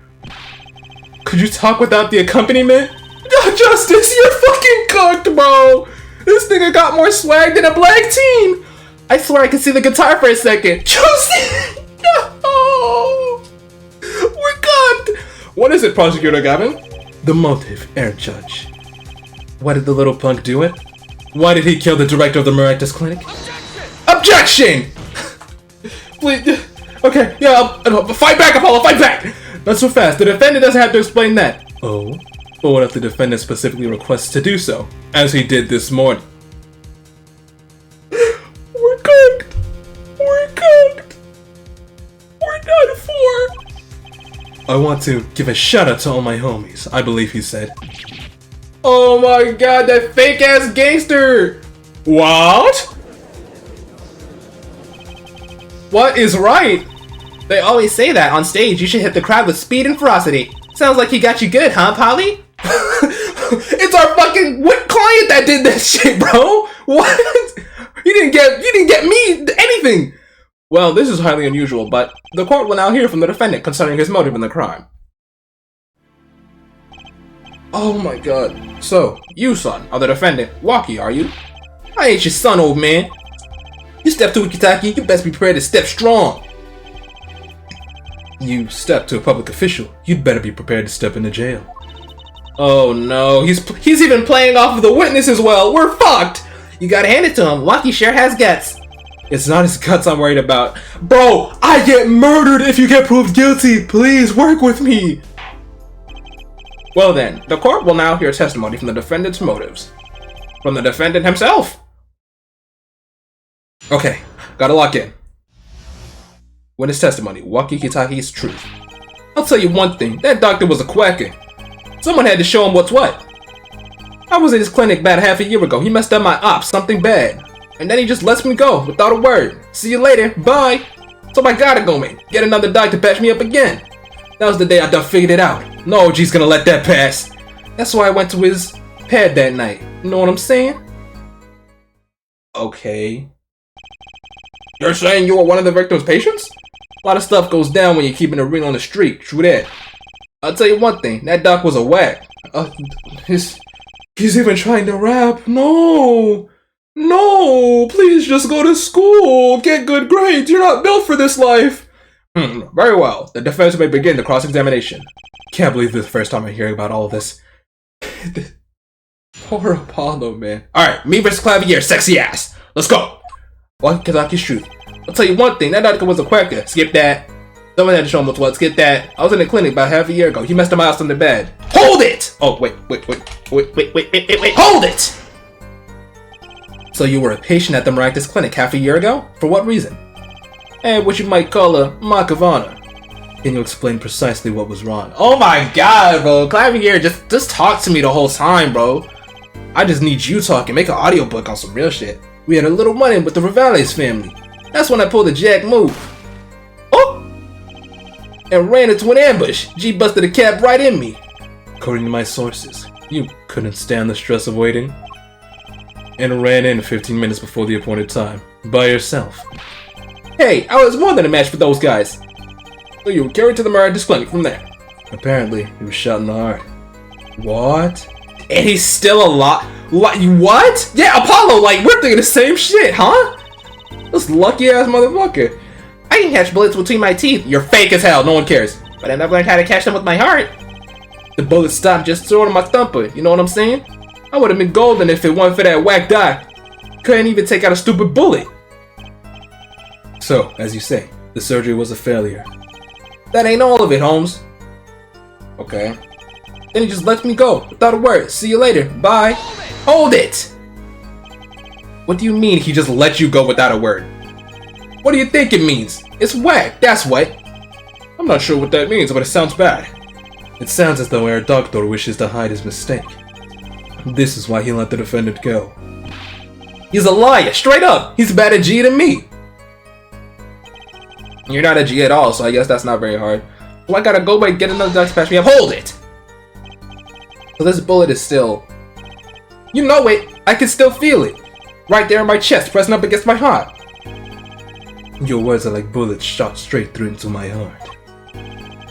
Could you talk without the accompaniment? Justice, you're fucking cooked, bro! This nigga got more swag than a black teen! I swear I could see the guitar for a second. Justice! No! We're cooked! What is it, Prosecutor Gavin? The motive, Air Judge. Why did the little punk do it? Why did he kill the director of the Miraculous Clinic? Objection! Please. Okay, yeah, fight back, Apollo, fight back! Not so fast. The defendant doesn't have to explain that. Oh? But what if the defendant specifically requests to do so, as he did this morning? We're cooked! We're cooked! We're done for! I want to give a shout out to all my homies, I believe he said. Oh my god, that fake ass gangster! What? What is right? They always say that on stage you should hit the crowd with speed and ferocity. Sounds like he got you good, huh, Polly? It's our fucking client that did that shit, bro. What? You didn't get me anything. Well, this is highly unusual, but the court will now hear from the defendant concerning his motive in the crime. Oh my god. So, you, son, are the defendant. Waki, are you? I ain't your son, old man. You step to Kitaki, you best be prepared to step strong. You step to a public official, you'd better be prepared to step into jail. Oh no, he's even playing off of the witness as well. We're fucked. You gotta hand it to him. Waki sure has guts. It's not his guts I'm worried about. Bro, I get murdered if you get proved guilty. Please work with me. Well then, the court will now hear testimony from the defendant's motives. From the defendant himself. Okay, gotta lock in. Witness testimony, Waki Kitaki's truth. I'll tell you one thing, that doctor was a quacker. Someone had to show him what's what. I was at his clinic about half a year ago. He messed up my ops, something bad. And then he just lets me go without a word. See you later, bye. So I gotta go, man. Get another doctor to patch me up again. That was the day I done figured it out. No OG's gonna let that pass. That's why I went to his pad that night. You know what I'm saying? Okay. You're saying you were one of the victim's patients? A lot of stuff goes down when you're keeping it real on the street. True that. I'll tell you one thing. That doc was a whack. He's even trying to rap. No. No. Please just go to school. Get good grades. You're not built for this life. Very well. The defense may begin the cross-examination. Can't believe this is the first time I'm hearing about all of this. Poor Apollo, man. Alright, me versus Klavier, sexy ass. Let's go. Waki Kitaki's truth. I'll tell you one thing, that doctor was a quacker. Skip that. Someone had to show him what's what. Skip that. I was in the clinic about half a year ago. He messed up my house in the bed. Hold it! Oh, wait. Hold it! So you were a patient at the Miraculous Clinic half a year ago? For what reason? And what you might call a mock of honor. Can you explain precisely what was wrong? Oh my god, bro. Klavier, just talk to me the whole time, bro. I just need you talking. Make an audiobook on some real shit. We had a little run-in with the Rivales family. That's when I pulled a jack move. Oh! And ran into an ambush. G busted a cap right in me. According to my sources, you couldn't stand the stress of waiting. And ran in 15 minutes before the appointed time. By yourself. Hey, I was more than a match for those guys. So you were carried to the Miraculous Clinic from there. Apparently, he was shot in the heart. What? And he's still alive? What? Yeah, Apollo, like, we're thinking the same shit, huh? This lucky ass motherfucker. I can catch bullets between my teeth. You're fake as hell, no one cares. But I never learned how to catch them with my heart. The bullet stopped just short of my thumper, you know what I'm saying? I would have been golden if it weren't for that whack doc. Couldn't even take out a stupid bullet. So, as you say, the surgery was a failure. That ain't all of it, Holmes. Okay. Then he just lets me go, without a word. See you later, bye. Hold it! What do you mean he just let you go without a word? What do you think it means? It's whack, that's what. I'm not sure what that means, but it sounds bad. It sounds as though our doctor wishes to hide his mistake. This is why he let the defendant go. He's a liar, straight up. He's a better G than me. You're not a G at all, so I guess that's not very hard. So I gotta go and get another doc to patch me up. Hold it! So this bullet is still... You know it! I can still feel it! Right there in my chest, pressing up against my heart. Your words are like bullets shot straight through into my heart.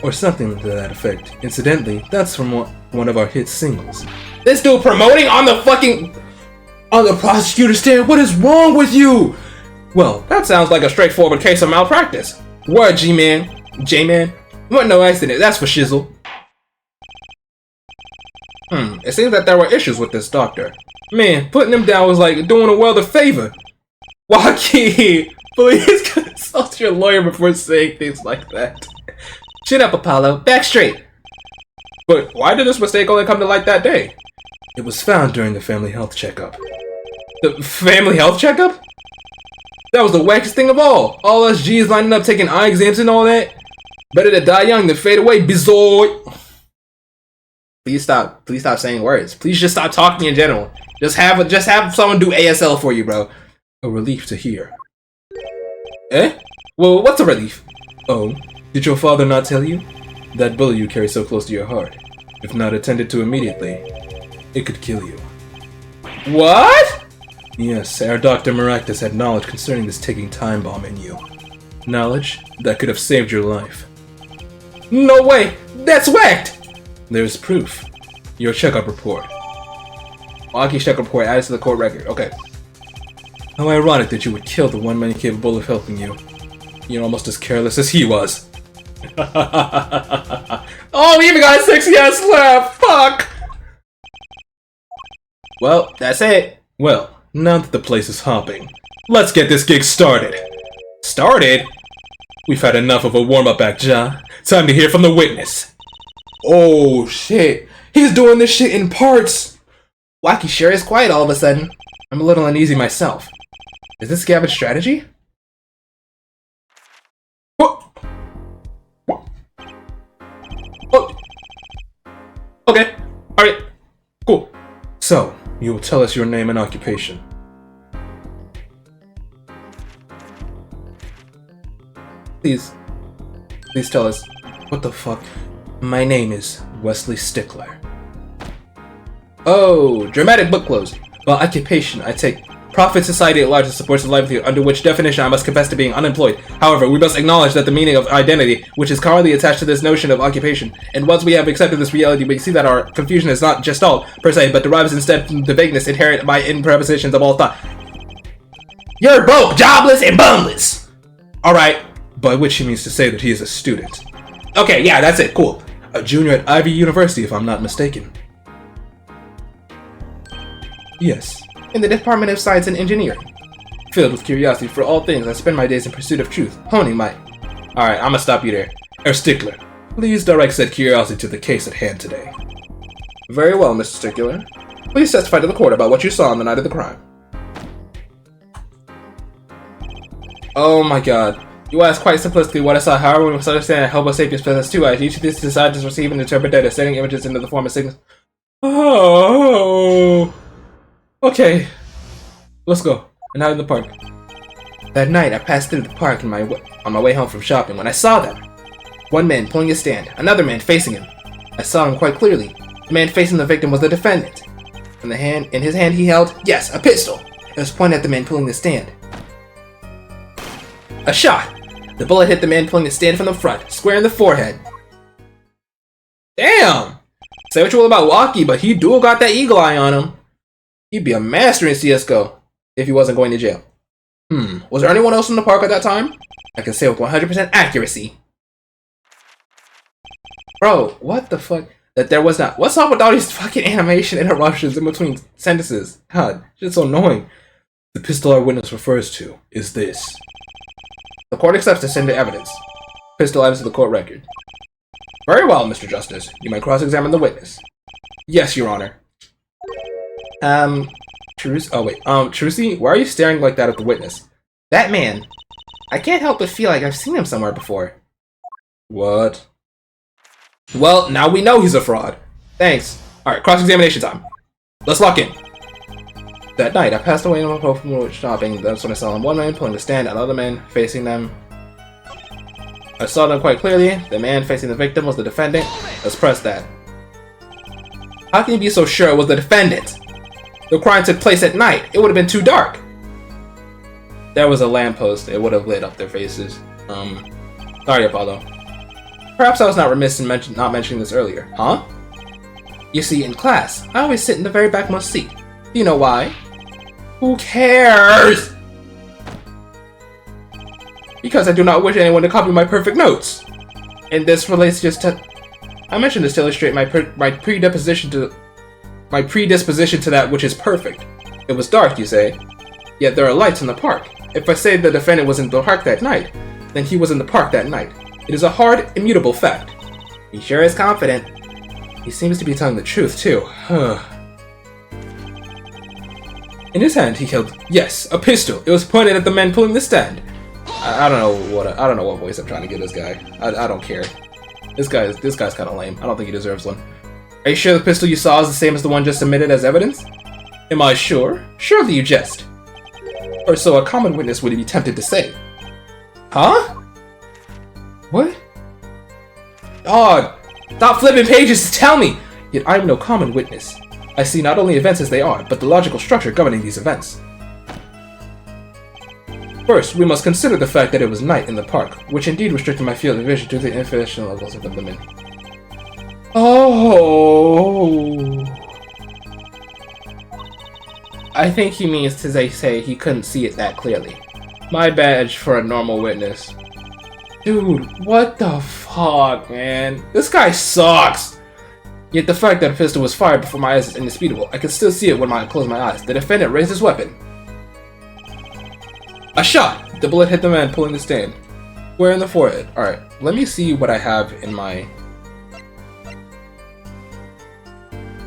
Or something to that effect. Incidentally, that's from one of our hit singles. This dude promoting on the prosecutor's stand? What is wrong with you? Well, that sounds like a straightforward case of malpractice. Word, G-Man. J-Man. What no accident, that's for shizzle. It seems that there were issues with this doctor. Man, putting him down was like doing a world a favor. Joaquin, please consult your lawyer before saying things like that. Chin up, Apollo. Back straight. But why did this mistake only come to light that day? It was found during the family health checkup. The family health checkup? That was the wackest thing of all. All us G's lining up taking eye exams and all that. Better to die young than fade away, bizoid. Please stop saying words. Please just stop talking in general. Just have someone do ASL for you, bro. A relief to hear. Eh? Well, what's a relief? Oh, did your father not tell you? That bullet you carry so close to your heart, if not attended to immediately, it could kill you. What? Yes, our Dr. Maractus had knowledge concerning this ticking time bomb in you. Knowledge that could have saved your life. No way! That's whacked! There's proof. Your checkup report. Aki's checkup report added to the court record. Okay. How ironic that you would kill the one man capable of helping you. You're almost as careless as he was. Oh, we even got a sexy ass laugh! Fuck! Well, that's it. Well, now that the place is hopping, let's get this gig started. Started? We've had enough of a warm-up act, Ja. Time to hear from the witness. Oh, shit. He's doing this shit in parts. Wacky sure is quiet all of a sudden. I'm a little uneasy myself. Is this Gavin's strategy? Oh. Okay. Alright. Cool. So, you will tell us your name and occupation. Please tell us. What the fuck? My name is Wesley Stickler. Oh, dramatic book close. Well, occupation, I take profit society at large that supports the livelihood, under which definition I must confess to being unemployed. However, we must acknowledge that the meaning of identity, which is currently attached to this notion of occupation, and once we have accepted this reality, we see that our confusion is not just all, per se, but derives instead from the vagueness inherent in prepositions of all thought. You're broke, jobless, and bumless! Alright, by which he means to say that he is a student. Okay, yeah, that's it, cool. A junior at Ivy University, if I'm not mistaken. Yes, in the Department of Science and Engineering. Filled with curiosity for all things, I spend my days in pursuit of truth, honing my... Alright, I'ma stop you there. Herr Stickler, please direct said curiosity to the case at hand today. Very well, Mr. Stickler. Please testify to the court about what you saw on the night of the crime. Oh my god. You asked quite simplistically what I saw, however we must understand that Homo sapiens possess two eyes. Each of these decided to receive and interpret data, sending images into the form of signals. Oh... Okay, let's go. And out in the park. That night, I passed through the park on my way home from shopping when I saw them. One man pulling his stand, another man facing him. I saw him quite clearly. The man facing the victim was the defendant. In his hand he held, yes, a pistol. It was pointed at the man pulling the stand. A shot! The bullet hit the man pulling the stand from the front, square in the forehead. Damn! Say what you will about Waki, but he dual got that eagle eye on him. He'd be a master in CSGO if he wasn't going to jail. Was there anyone else in the park at that time? I can say with 100% accuracy. Bro, what the fuck? That there was not. What's up with all these fucking animation interruptions in between sentences? God, shit's so annoying. The pistol our witness refers to is this. The court accepts this into evidence. Pistol adds to the court record. Very well, Mr. Justice. You may cross-examine the witness. Yes, Your Honor. Trucy, why are you staring like that at the witness? That man. I can't help but feel like I've seen him somewhere before. What? Well, now we know he's a fraud. Thanks. Alright, cross-examination time. Let's lock in. That night, I passed away in my home shopping. That's when I saw him. One man pulling the stand, another man facing them. I saw them quite clearly. The man facing the victim was the defendant. Let's press that. How can you be so sure it was the defendant? The crime took place at night. It would have been too dark. there was a lamppost, it would have lit up their faces. Sorry, Apollo. Perhaps I was not remiss in not mentioning this earlier, huh? You see, in class, I always sit in the very backmost seat. Do you know why? Who cares? Because I do not wish anyone to copy my perfect notes. And this relates just to... I mentioned this to illustrate my predisposition to that which is perfect. It was dark, you say? Yet there are lights in the park. If I say the defendant was in the park that night, then he was in the park that night. It is a hard, immutable fact. He sure is confident. He seems to be telling the truth, too. In his hand, he held, yes, a pistol. It was pointed at the man pulling the stand. I don't know what voice I'm trying to give this guy. I don't care. This guy's kind of lame. I don't think he deserves one. Are you sure the pistol you saw is the same as the one just submitted as evidence? Am I sure? Surely you jest. Or so a common witness would be tempted to say. Huh? What? Dog! Stop flipping pages to tell me! Yet I am no common witness. I see not only events as they are, but the logical structure governing these events. First, we must consider the fact that it was night in the park, which indeed restricted my field of vision to the infinite levels of the women. Oh! I think he means to say he couldn't see it that clearly. My badge for a normal witness. Dude, what the fuck, man? This guy sucks! Yet the fact that a pistol was fired before my eyes is indisputable. I can still see it when I close my eyes. The defendant raised his weapon. A shot! The bullet hit the man pulling the stand. Where in the forehead? Alright, let me see what I have in my...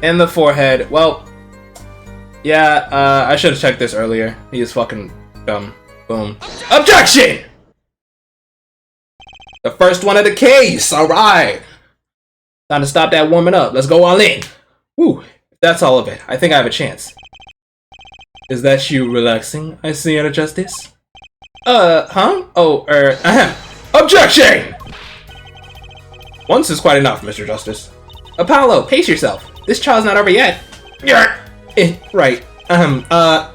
In the forehead. Well, yeah, I should have checked this earlier. He is fucking dumb. Boom. Objection! The first one of the case! Alright! Time to stop that warming up. Let's go all in. Whew, that's all of it. I think I have a chance. Is that you relaxing, I see, Your Justice? Huh? Oh, ahem. Objection! Once is quite enough, Mr. Justice. Apollo, pace yourself. This trial's not over yet. Right.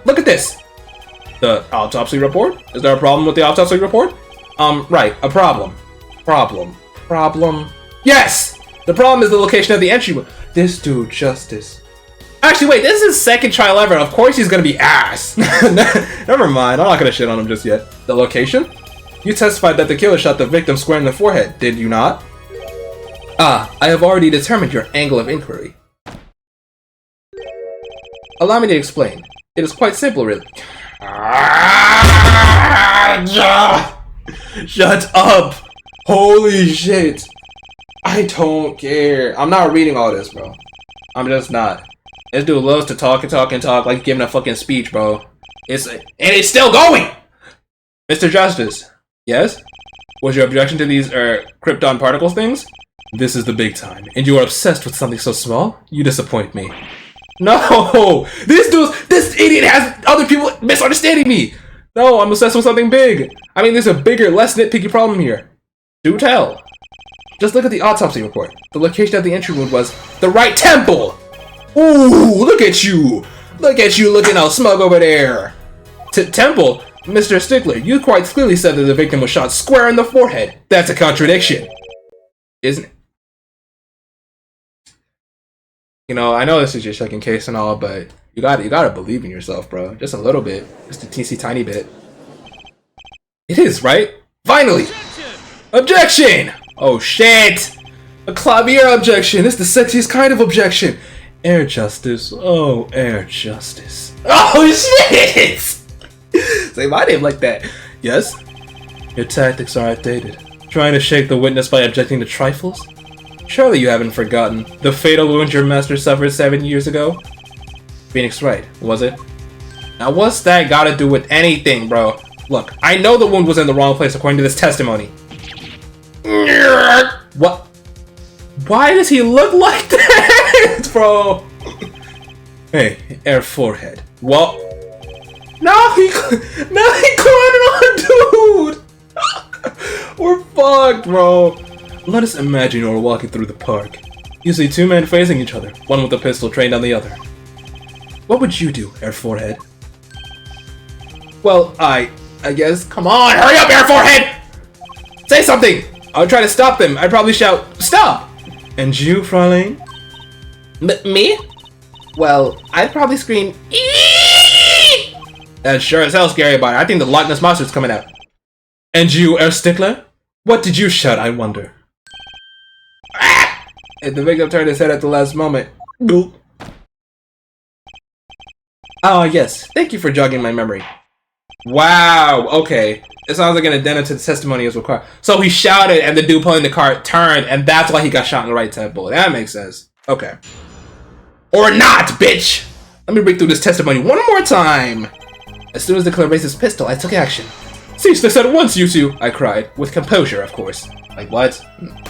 Look at this. The autopsy report? Is there a problem with the autopsy report? Right. A problem. Problem. Yes! The problem is the location of the entry. This dude, Justice. Actually, wait, this is his second trial ever. Of course he's gonna be ass. Never mind, I'm not gonna shit on him just yet. The location? You testified that the killer shot the victim square in the forehead, did you not? Ah, I have already determined your angle of inquiry. Allow me to explain. It is quite simple, really. Shut up! Holy shit! I don't care. I'm not reading all this, bro. I'm just not. This dude loves to talk and talk and talk like giving a fucking speech, bro. And it's still going! Mr. Justice. Yes? Was your objection to these, krypton particles things? This is the big time, and you are obsessed with something so small? You disappoint me. No! This idiot has other people misunderstanding me! No, I'm obsessed with something big! I mean, there's a bigger, less nitpicky problem here. Do tell. Just look at the autopsy report. The location of the entry wound was the right temple! Ooh, look at you! Look at you looking all smug over there! Temple? Mr. Stickler, you quite clearly said that the victim was shot square in the forehead. That's a contradiction. Isn't it? You know, I know this is your second case and all, but you gotta believe in yourself, bro. Just a little bit. Just a teensy tiny bit. It is, right? Finally! Objection! Oh shit! A Klavier objection! It's the sexiest kind of objection! Air Justice. Oh, Air Justice. Oh shit! Say my name like that. Yes? Your tactics are outdated. Trying to shake the witness by objecting to trifles? Surely you haven't forgotten the fatal wound your master suffered 7 years ago? Phoenix Wright, was it? Now what's that gotta do with anything, bro? Look, I know the wound was in the wrong place according to this testimony. What? Why does he look like that, bro? Hey, Air Forehead. What? Now he climbed on, dude! We're fucked, bro. Let us imagine you're walking through the park. You see two men facing each other, one with a pistol trained on the other. What would you do, Air Forehead? Well, I guess. Come on, hurry up, air forehead! Say something! I'll try to stop them. I'd probably shout, stop! And you, Fraulein? Me? Well, I'd probably scream, eeeeee! That's sure as hell scary about it. I think the Loch Ness Monster's coming out. And you, Herr Stickler? What did you shout, I wonder? Ah! And the victim turned his head at the last moment. Boop. Ah, yes. Thank you for jogging my memory. Wow, okay. It sounds like an addendum to the testimony is required. So he shouted and the dude pulling the cart turned and that's why he got shot in the right temple. That makes sense. Okay. Or not, bitch! Let me break through this testimony one more time. As soon as the killer raised his pistol, I took action. Cease this at once, you two! I cried. With composure, of course. Like what?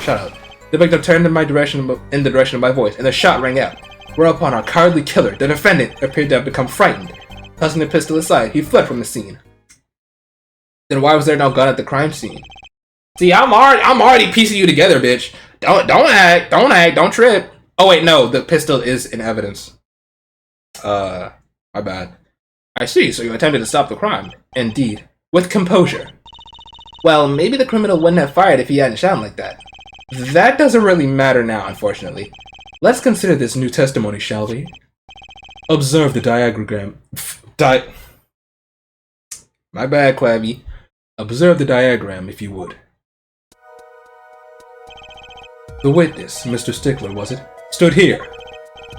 Shut up. The victim turned in the direction of my voice and the shot rang out. Whereupon our cowardly killer, the defendant, appeared to have become frightened. Tossing the pistol aside, he fled from the scene. Then why was there no gun at the crime scene? See, I'm already piecing you together, bitch. Don't act, don't trip. Oh wait, no, the pistol is in evidence. My bad. I see, so you attempted to stop the crime. Indeed. With composure. Well, maybe the criminal wouldn't have fired if he hadn't shouted like that. That doesn't really matter now, unfortunately. Let's consider this new testimony, shall we? Observe the diagram. My bad, Klavier. Observe the diagram, if you would. The witness, Mr. Stickler, was it? Stood here.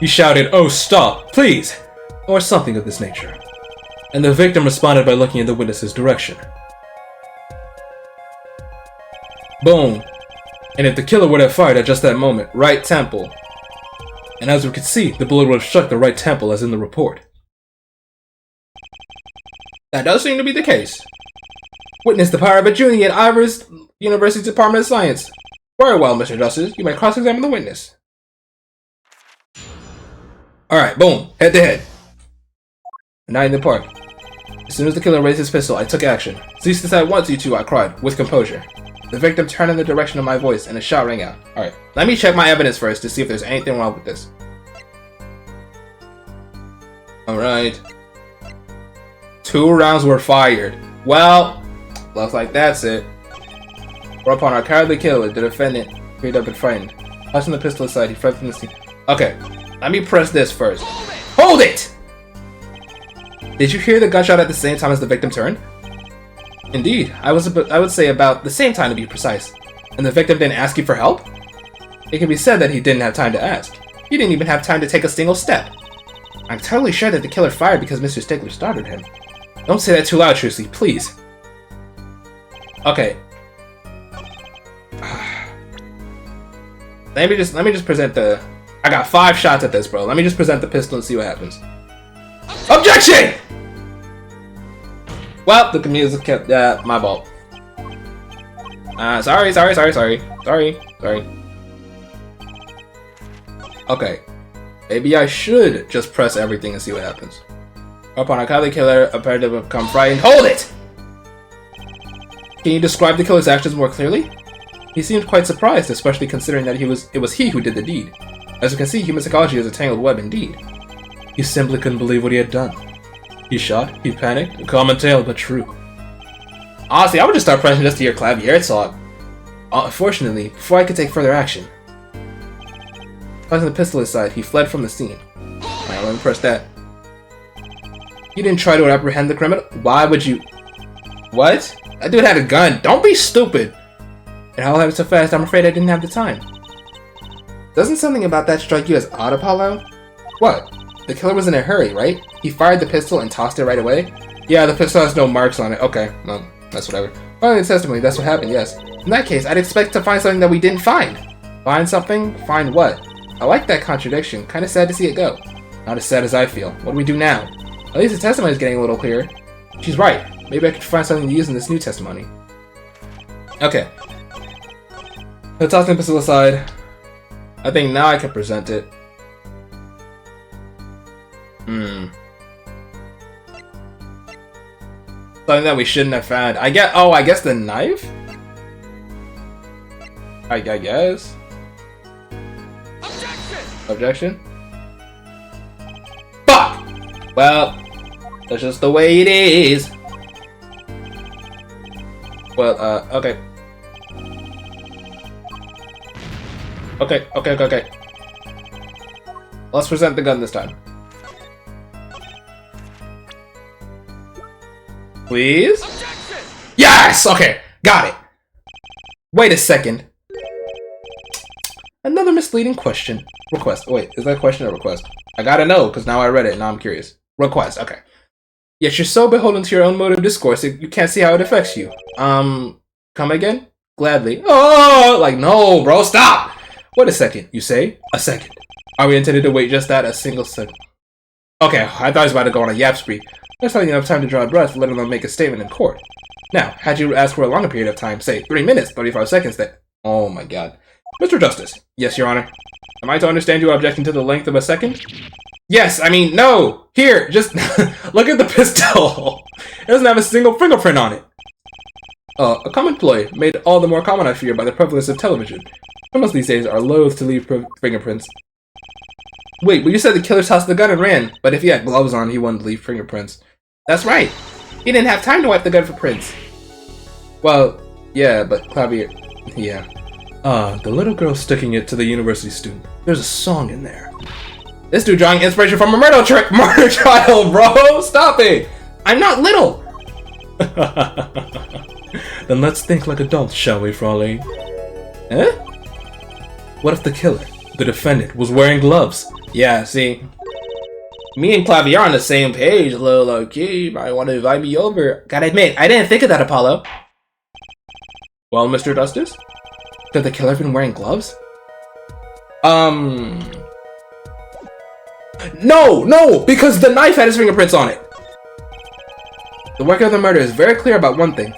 He shouted, "Oh, stop, please!" or something of this nature. And the victim responded by looking in the witness's direction. Boom. And if the killer would have fired at just that moment, right temple. And as we could see, the bullet would have struck the right temple as in the report. That does seem to be the case. Witness the power of a junior at Ivers University Department of Science. Very well, Mr. Justice. You may cross-examine the witness. Alright, boom. Head to head. Night in the park. As soon as the killer raised his pistol, I took action. Cease this at once, you two, I cried, with composure. The victim turned in the direction of my voice, and a shot rang out. Alright, let me check my evidence first to see if there's anything wrong with this. Alright. 2 rounds were fired. Well, looks like that's it. Whereupon our cowardly killer, the defendant, appeared up and frightened. Tossing the pistol aside, he fled from the scene. Okay, let me press this first. Hold it! Did you hear the gunshot at the same time as the victim turned? Indeed, I would say about the same time to be precise. And the victim didn't ask you for help? It can be said that he didn't have time to ask. He didn't even have time to take a single step. I'm totally sure that the killer fired because Mr. Stickler started him. Don't say that too loud, Trucy, please. Okay. Let me just present the... I got 5 shots at this, bro. Let me just present the pistol and see what happens. Objection! Well, the music kept... my fault. Sorry. Okay. Maybe I should just press everything and see what happens. Upon a cowardly killer appeared to become frightened. Hold it! Can you describe the killer's actions more clearly? He seemed quite surprised, especially considering that it was he who did the deed. As you can see, human psychology is a tangled web indeed. He simply couldn't believe what he had done. He shot, he panicked, a common tale, but true. Honestly, I would just start pressing just to hear Klavier talk. Unfortunately, before I could take further action, tossing the pistol aside, he fled from the scene. Alright, let me press that. You didn't try to apprehend the criminal? Why would you... What? That dude had a gun. Don't be stupid! And how happened so fast, I'm afraid I didn't have the time. Doesn't something about that strike you as odd, Apollo? What? The killer was in a hurry, right? He fired the pistol and tossed it right away? Yeah, the pistol has no marks on it. Okay, well, that's whatever. Following the testimony, that's what happened, yes. In that case, I'd expect to find something that we didn't find. Find something? Find what? I like that contradiction. Kinda sad to see it go. Not as sad as I feel. What do we do now? At least the testimony is getting a little clearer. She's right. Maybe I could find something to use in this new testimony. Okay. Let's toss the pistol aside. I think now I can present it. Something that we shouldn't have found. I guess the knife? I guess. Objection? Fuck! Well, that's just the way it is. Well, okay. Okay. Let's present the gun this time. Please? Objection! Yes! Okay, got it. Wait a second. Another misleading question. Request. Wait, is that a question or request? I gotta know, because now I read it, now I'm curious. Request, okay. Yet you're so beholden to your own mode of discourse that you can't see how it affects you. Come again? Gladly. Oh, like, no, bro, stop! Wait a second, you say? A second. Are we intended to wait just that, a single second? Okay, I thought I was about to go on a yap spree. That's not enough time to draw a breath, let alone make a statement in court. Now, had you asked for a longer period of time, say 3 minutes, 35 seconds, then... Oh my god. Mr. Justice. Yes, Your Honor. Am I to understand you are objecting to the length of a second? Yes, I mean, no! Here, just look at the pistol! It doesn't have a single fingerprint on it! A common ploy, made all the more common, I fear, by the prevalence of television. Criminals these days are loath to leave fingerprints. Wait, but you said the killer tossed the gun and ran, but if he had gloves on, he wouldn't leave fingerprints. That's right! He didn't have time to wipe the gun for prints. Well, yeah, but Klavier... Yeah. The little girl sticking it to the university student. There's a song in there. This dude drawing inspiration from a murder trial, bro! Stop it! I'm not little! Then let's think like adults, shall we, Fraulein? Eh? What if the killer, the defendant, was wearing gloves? Yeah, see? Me and Klavier are on the same page, a little low-key. Might want to invite me over. Gotta admit, I didn't think of that, Apollo. Well, Mr. Justice? Could the killer have been wearing gloves? No! Because the knife had his fingerprints on it! The record of the murder is very clear about one thing.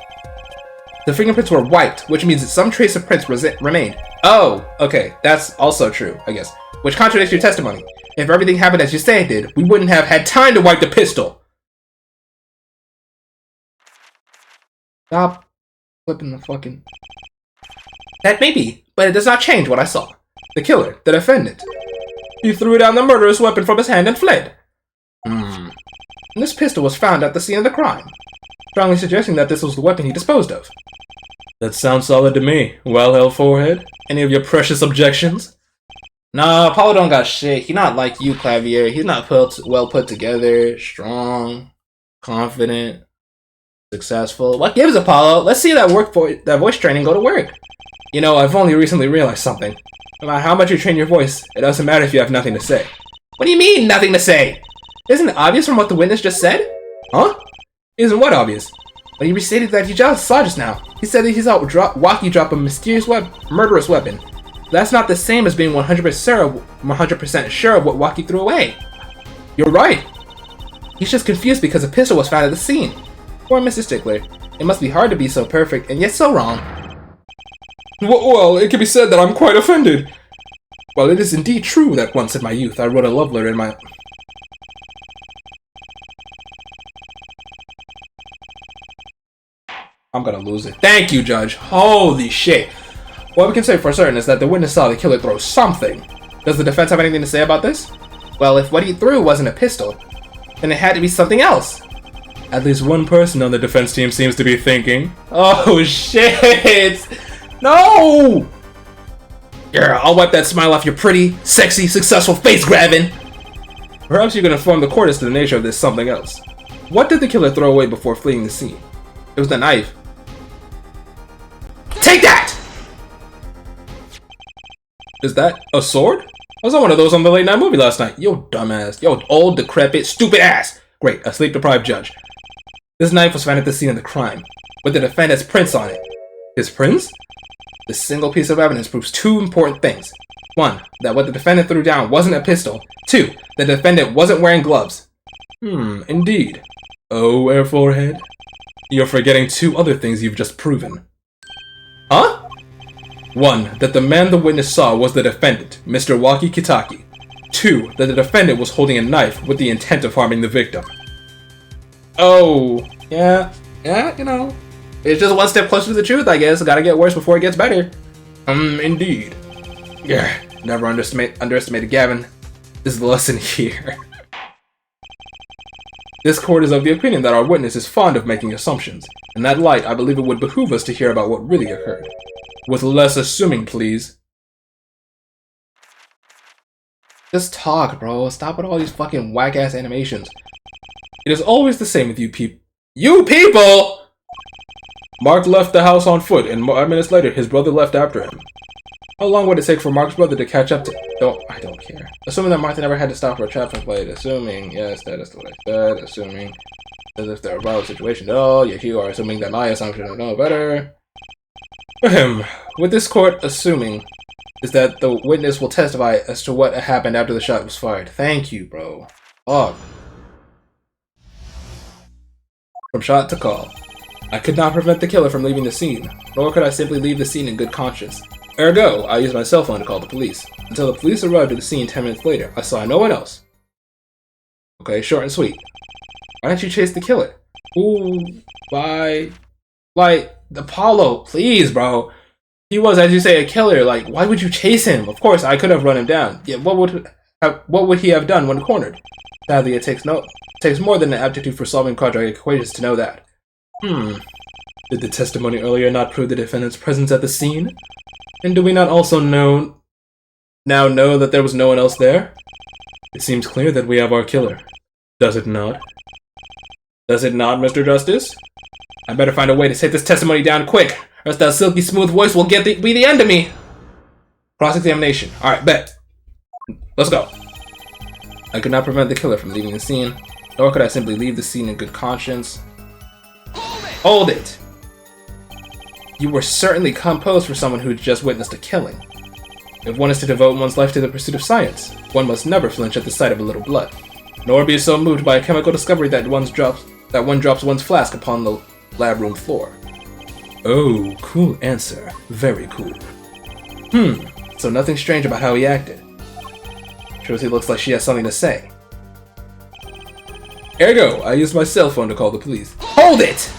The fingerprints were wiped, which means that some trace of prints remained. Oh, okay, that's also true, I guess. Which contradicts your testimony. If everything happened as you say it did, we wouldn't have had time to wipe the pistol! Stop flipping the fucking... That may be, but it does not change what I saw. The killer, the defendant. He threw down the murderous weapon from his hand and fled. And this pistol was found at the scene of the crime, strongly suggesting that this was the weapon he disposed of. That sounds solid to me. Well held, forehead. Any of your precious objections? Nah, Apollo don't got shit. He not like you, Klavier. He's not well put together, strong, confident, successful. What gives, Apollo? Let's see that voice training go to work. You know, I've only recently realized something. No matter how much you train your voice, it doesn't matter if you have nothing to say. What do you mean, nothing to say? Isn't it obvious from what the witness just said? Huh? Isn't what obvious? But he restated that he just saw just now. He said that he saw Waki drop a mysterious murderous weapon. That's not the same as being 100% sure of what Waki threw away. You're right. He's just confused because a pistol was found at the scene. Poor Mr. Stickler. It must be hard to be so perfect and yet so wrong. Well, it can be said that I'm quite offended. Well, it is indeed true that once in my youth I wrote a love letter in my... I'm gonna lose it. Thank you, Judge. Holy shit. What we can say for certain is that the witness saw the killer throw something. Does the defense have anything to say about this? Well, if what he threw wasn't a pistol, then it had to be something else. At least one person on the defense team seems to be thinking. Oh shit! No! Yeah, I'll wipe that smile off your pretty, sexy, successful face, Gravin! Perhaps you can inform the court as to the nature of this something else. What did the killer throw away before fleeing the scene? It was the knife. Take that! Is that a sword? I was on one of those on the late night movie last night. Yo, dumbass. Yo, old, decrepit, stupid ass! Great, a sleep-deprived judge. This knife was found at the scene of the crime, with the defendant's prints on it. His prints? This single piece of evidence proves two important things. One, that what the defendant threw down wasn't a pistol. Two, the defendant wasn't wearing gloves. Indeed. Oh, Air Forehead. You're forgetting two other things you've just proven. Huh? One, that the man the witness saw was the defendant, Mr. Waki Kitaki. Two, that the defendant was holding a knife with the intent of harming the victim. Oh, yeah, you know. It's just one step closer to the truth, I guess. Gotta get worse before it gets better. Indeed. Yeah, never underestimated Gavin. This is the lesson here. This court is of the opinion that our witness is fond of making assumptions. In that light, I believe it would behoove us to hear about what really occurred. With less assuming, please. Just talk, bro. Stop with all these fucking whack-ass animations. It is always the same with you people. You people! Mark left the house on foot, and 5 minutes later, his brother left after him. How long would it take for Mark's brother to catch up to... I don't care. Assuming that Martha never had to stop for a traffic light. Assuming... Yes, that is what I said. Assuming... As if there are violent situations at all. Yet you are assuming that my assumption is no better. Ahem. With this court assuming is that the witness will testify as to what happened after the shot was fired. Thank you, bro. Oh. From shot to call. I could not prevent the killer from leaving the scene, nor could I simply leave the scene in good conscience. Ergo, I used my cell phone to call the police. Until the police arrived at the scene 10 minutes later, I saw no one else. Okay, short and sweet. Why didn't you chase the killer? Ooh, why? Like, Apollo, please, bro. He was, as you say, a killer. Like, why would you chase him? Of course, I could have run him down. Yet, what would he have done when cornered? Sadly, it takes more than an aptitude for solving quadratic equations to know that. Did the testimony earlier not prove the defendant's presence at the scene? And do we not also now know that there was no one else there? It seems clear that we have our killer. Does it not? Does it not, Mr. Justice? I better find a way to take this testimony down quick, or else that silky smooth voice will be the end of me! Cross-examination. Alright, bet. Let's go. I could not prevent the killer from leaving the scene, nor could I simply leave the scene in good conscience. Hold it! You were certainly composed for someone who had just witnessed a killing. If one is to devote one's life to the pursuit of science, one must never flinch at the sight of a little blood, nor be so moved by a chemical discovery that one drops one's flask upon the lab room floor. Oh, cool answer. Very cool. So nothing strange about how he acted. Trilogy looks like she has something to say. Ergo, I used my cell phone to call the police. Hold it!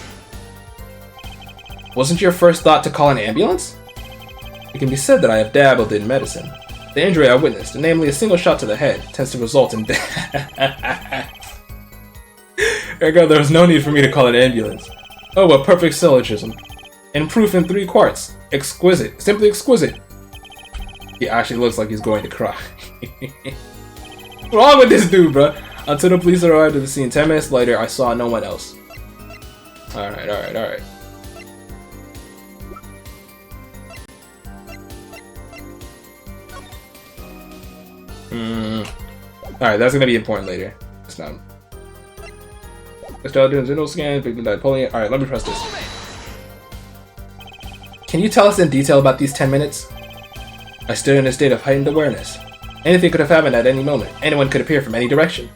Wasn't your first thought to call an ambulance? It can be said that I have dabbled in medicine. The injury I witnessed, namely a single shot to the head, tends to result in death. Ergo, there was no need for me to call an ambulance. Oh, what perfect syllogism. And proof in 3 quarts. Exquisite. Simply exquisite. He actually looks like he's going to cry. What's wrong with this dude, bro? Until the police arrived at the scene 10 minutes later, I saw no one else. Alright. Alright, that's gonna be important later. It's not. Start doing Zeno scans, big Napoleon. Alright, let me press this. Can you tell us in detail about these 10 minutes? I stood in a state of heightened awareness. Anything could have happened at any moment. Anyone could appear from any direction.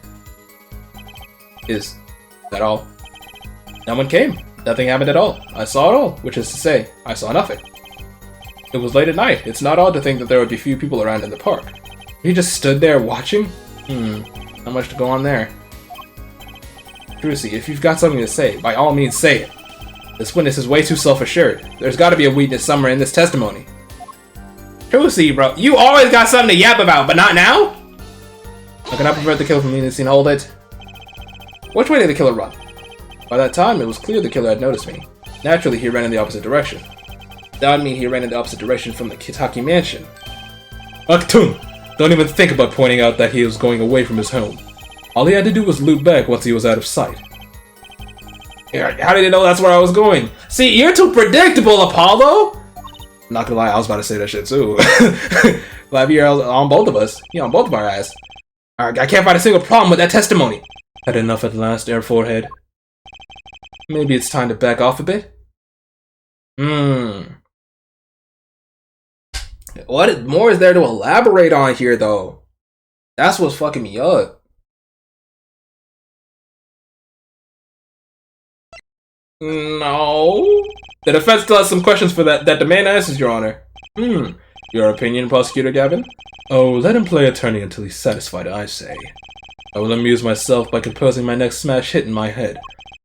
Is that all? No one came. Nothing happened at all. I saw it all, which is to say, I saw nothing. It was late at night. It's not odd to think that there would be few people around in the park. He just stood there watching? Not much to go on there. Trucy, if you've got something to say, by all means say it. This witness is way too self-assured. There's gotta be a weakness somewhere in this testimony. Trucy, bro, you always got something to yap about, but not now? I cannot prevent the killer from leaving the scene. Hold it. Which way did the killer run? By that time, it was clear the killer had noticed me. Naturally, he ran in the opposite direction. That would mean he ran in the opposite direction from the Kitaki mansion. Aktum! Don't even think about pointing out that he was going away from his home. All he had to do was loop back once he was out of sight. How did he know that's where I was going? See, you're too predictable, Apollo! Not gonna lie, I was about to say that shit too. Klavier on both of us. He on both of our ass. I can't find a single problem with that testimony. Had enough at last, Air Forehead. Maybe it's time to back off a bit? What more is there to elaborate on here, though? That's what's fucking me up. No. The defense still has some questions for that demand answers, Your Honor. Your opinion, Prosecutor Gavin? Oh, let him play attorney until he's satisfied, I say. I will amuse myself by composing my next smash hit in my head.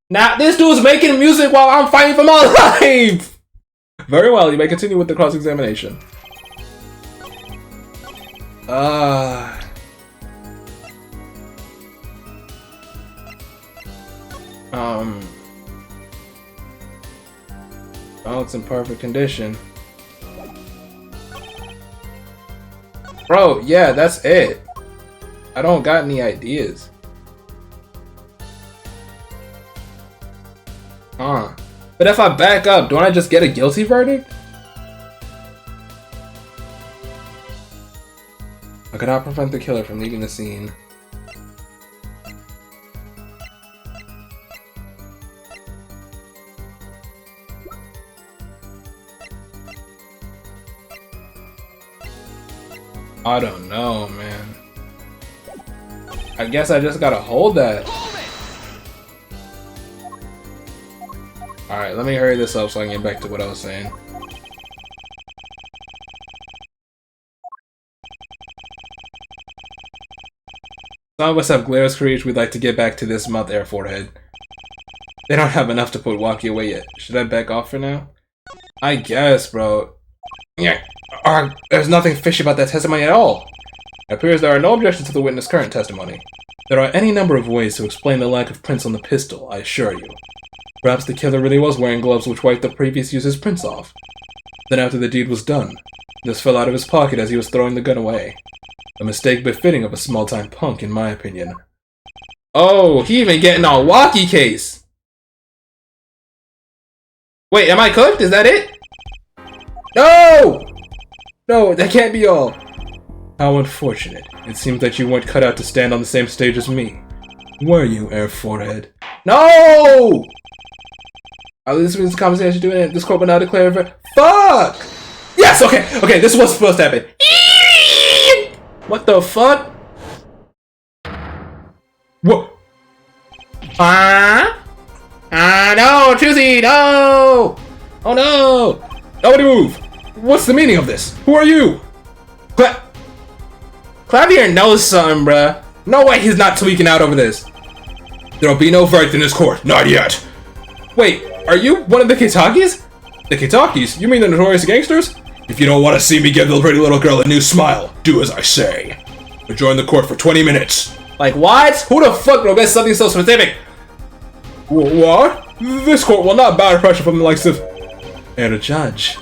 Now, this dude's making music while I'm fighting for my life! Very well, you may continue with the cross-examination. Oh, it's in perfect condition. Bro, yeah, that's it. I don't got any ideas. Huh. But if I back up, don't I just get a guilty verdict? I cannot prevent the killer from leaving the scene. I don't know, man. I guess I just gotta hold that. Alright, let me hurry this up so I can get back to what I was saying. Some of us have glorious courage. We'd like to get back to this month, Air Forehead. They don't have enough to put Walkie away yet. Should I back off for now? I guess, bro. Yeah. There's nothing fishy about that testimony at all. It appears there are no objections to the witness' current testimony. There are any number of ways to explain the lack of prints on the pistol, I assure you. Perhaps the killer really was wearing gloves which wiped the previous user's prints off. Then after the deed was done, this fell out of his pocket as he was throwing the gun away. A mistake befitting of a small-time punk, in my opinion. Oh, he even getting a walkie case! Wait, am I cooked? Is that it? No! No, that can't be all. How unfortunate. It seems that you weren't cut out to stand on the same stage as me. Were you, Air Forehead? No! This means the conversation doing it. This court will now declare fuck! Yes, okay, okay, this was supposed to happen. What the fuck? What? No, Choosy, no! Oh no! Nobody move! What's the meaning of this? Who are you? Klavier knows something, bruh. No way he's not tweaking out over this. There'll be no verdict in this court. Not yet. Wait, are you one of the Kitakis? The Kitakis? You mean the notorious gangsters? If you don't want to see me give the pretty little girl a new smile, do as I say. Adjourn the court for 20 minutes. Like what? Who the fuck will get something so specific? What? This court will not bow to pressure from the likes of... and a judge.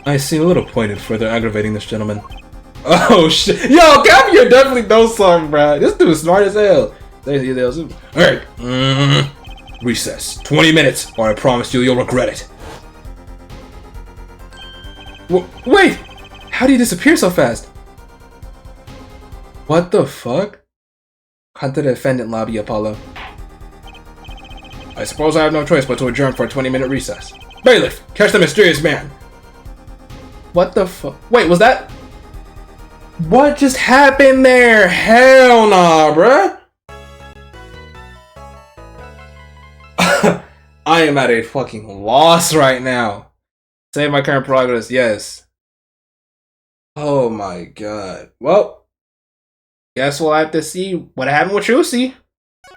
I see a little point in further aggravating this gentleman. Oh shit. Yo, Klavier definitely knows something, bruh. This dude is smart as hell. Alright. Recess. 20 minutes, or I promise you, you'll regret it. Wait! How do you disappear so fast? What the fuck? Come to the defendant lobby, Apollo. I suppose I have no choice but to adjourn for a 20-minute recess. Bailiff, catch the mysterious man! What the fuck? Wait, was that... What just happened there? Hell nah, bruh! I am at a fucking loss right now. Save my current progress, yes. Oh my god. Well, guess we'll have to see what happened with Lucy.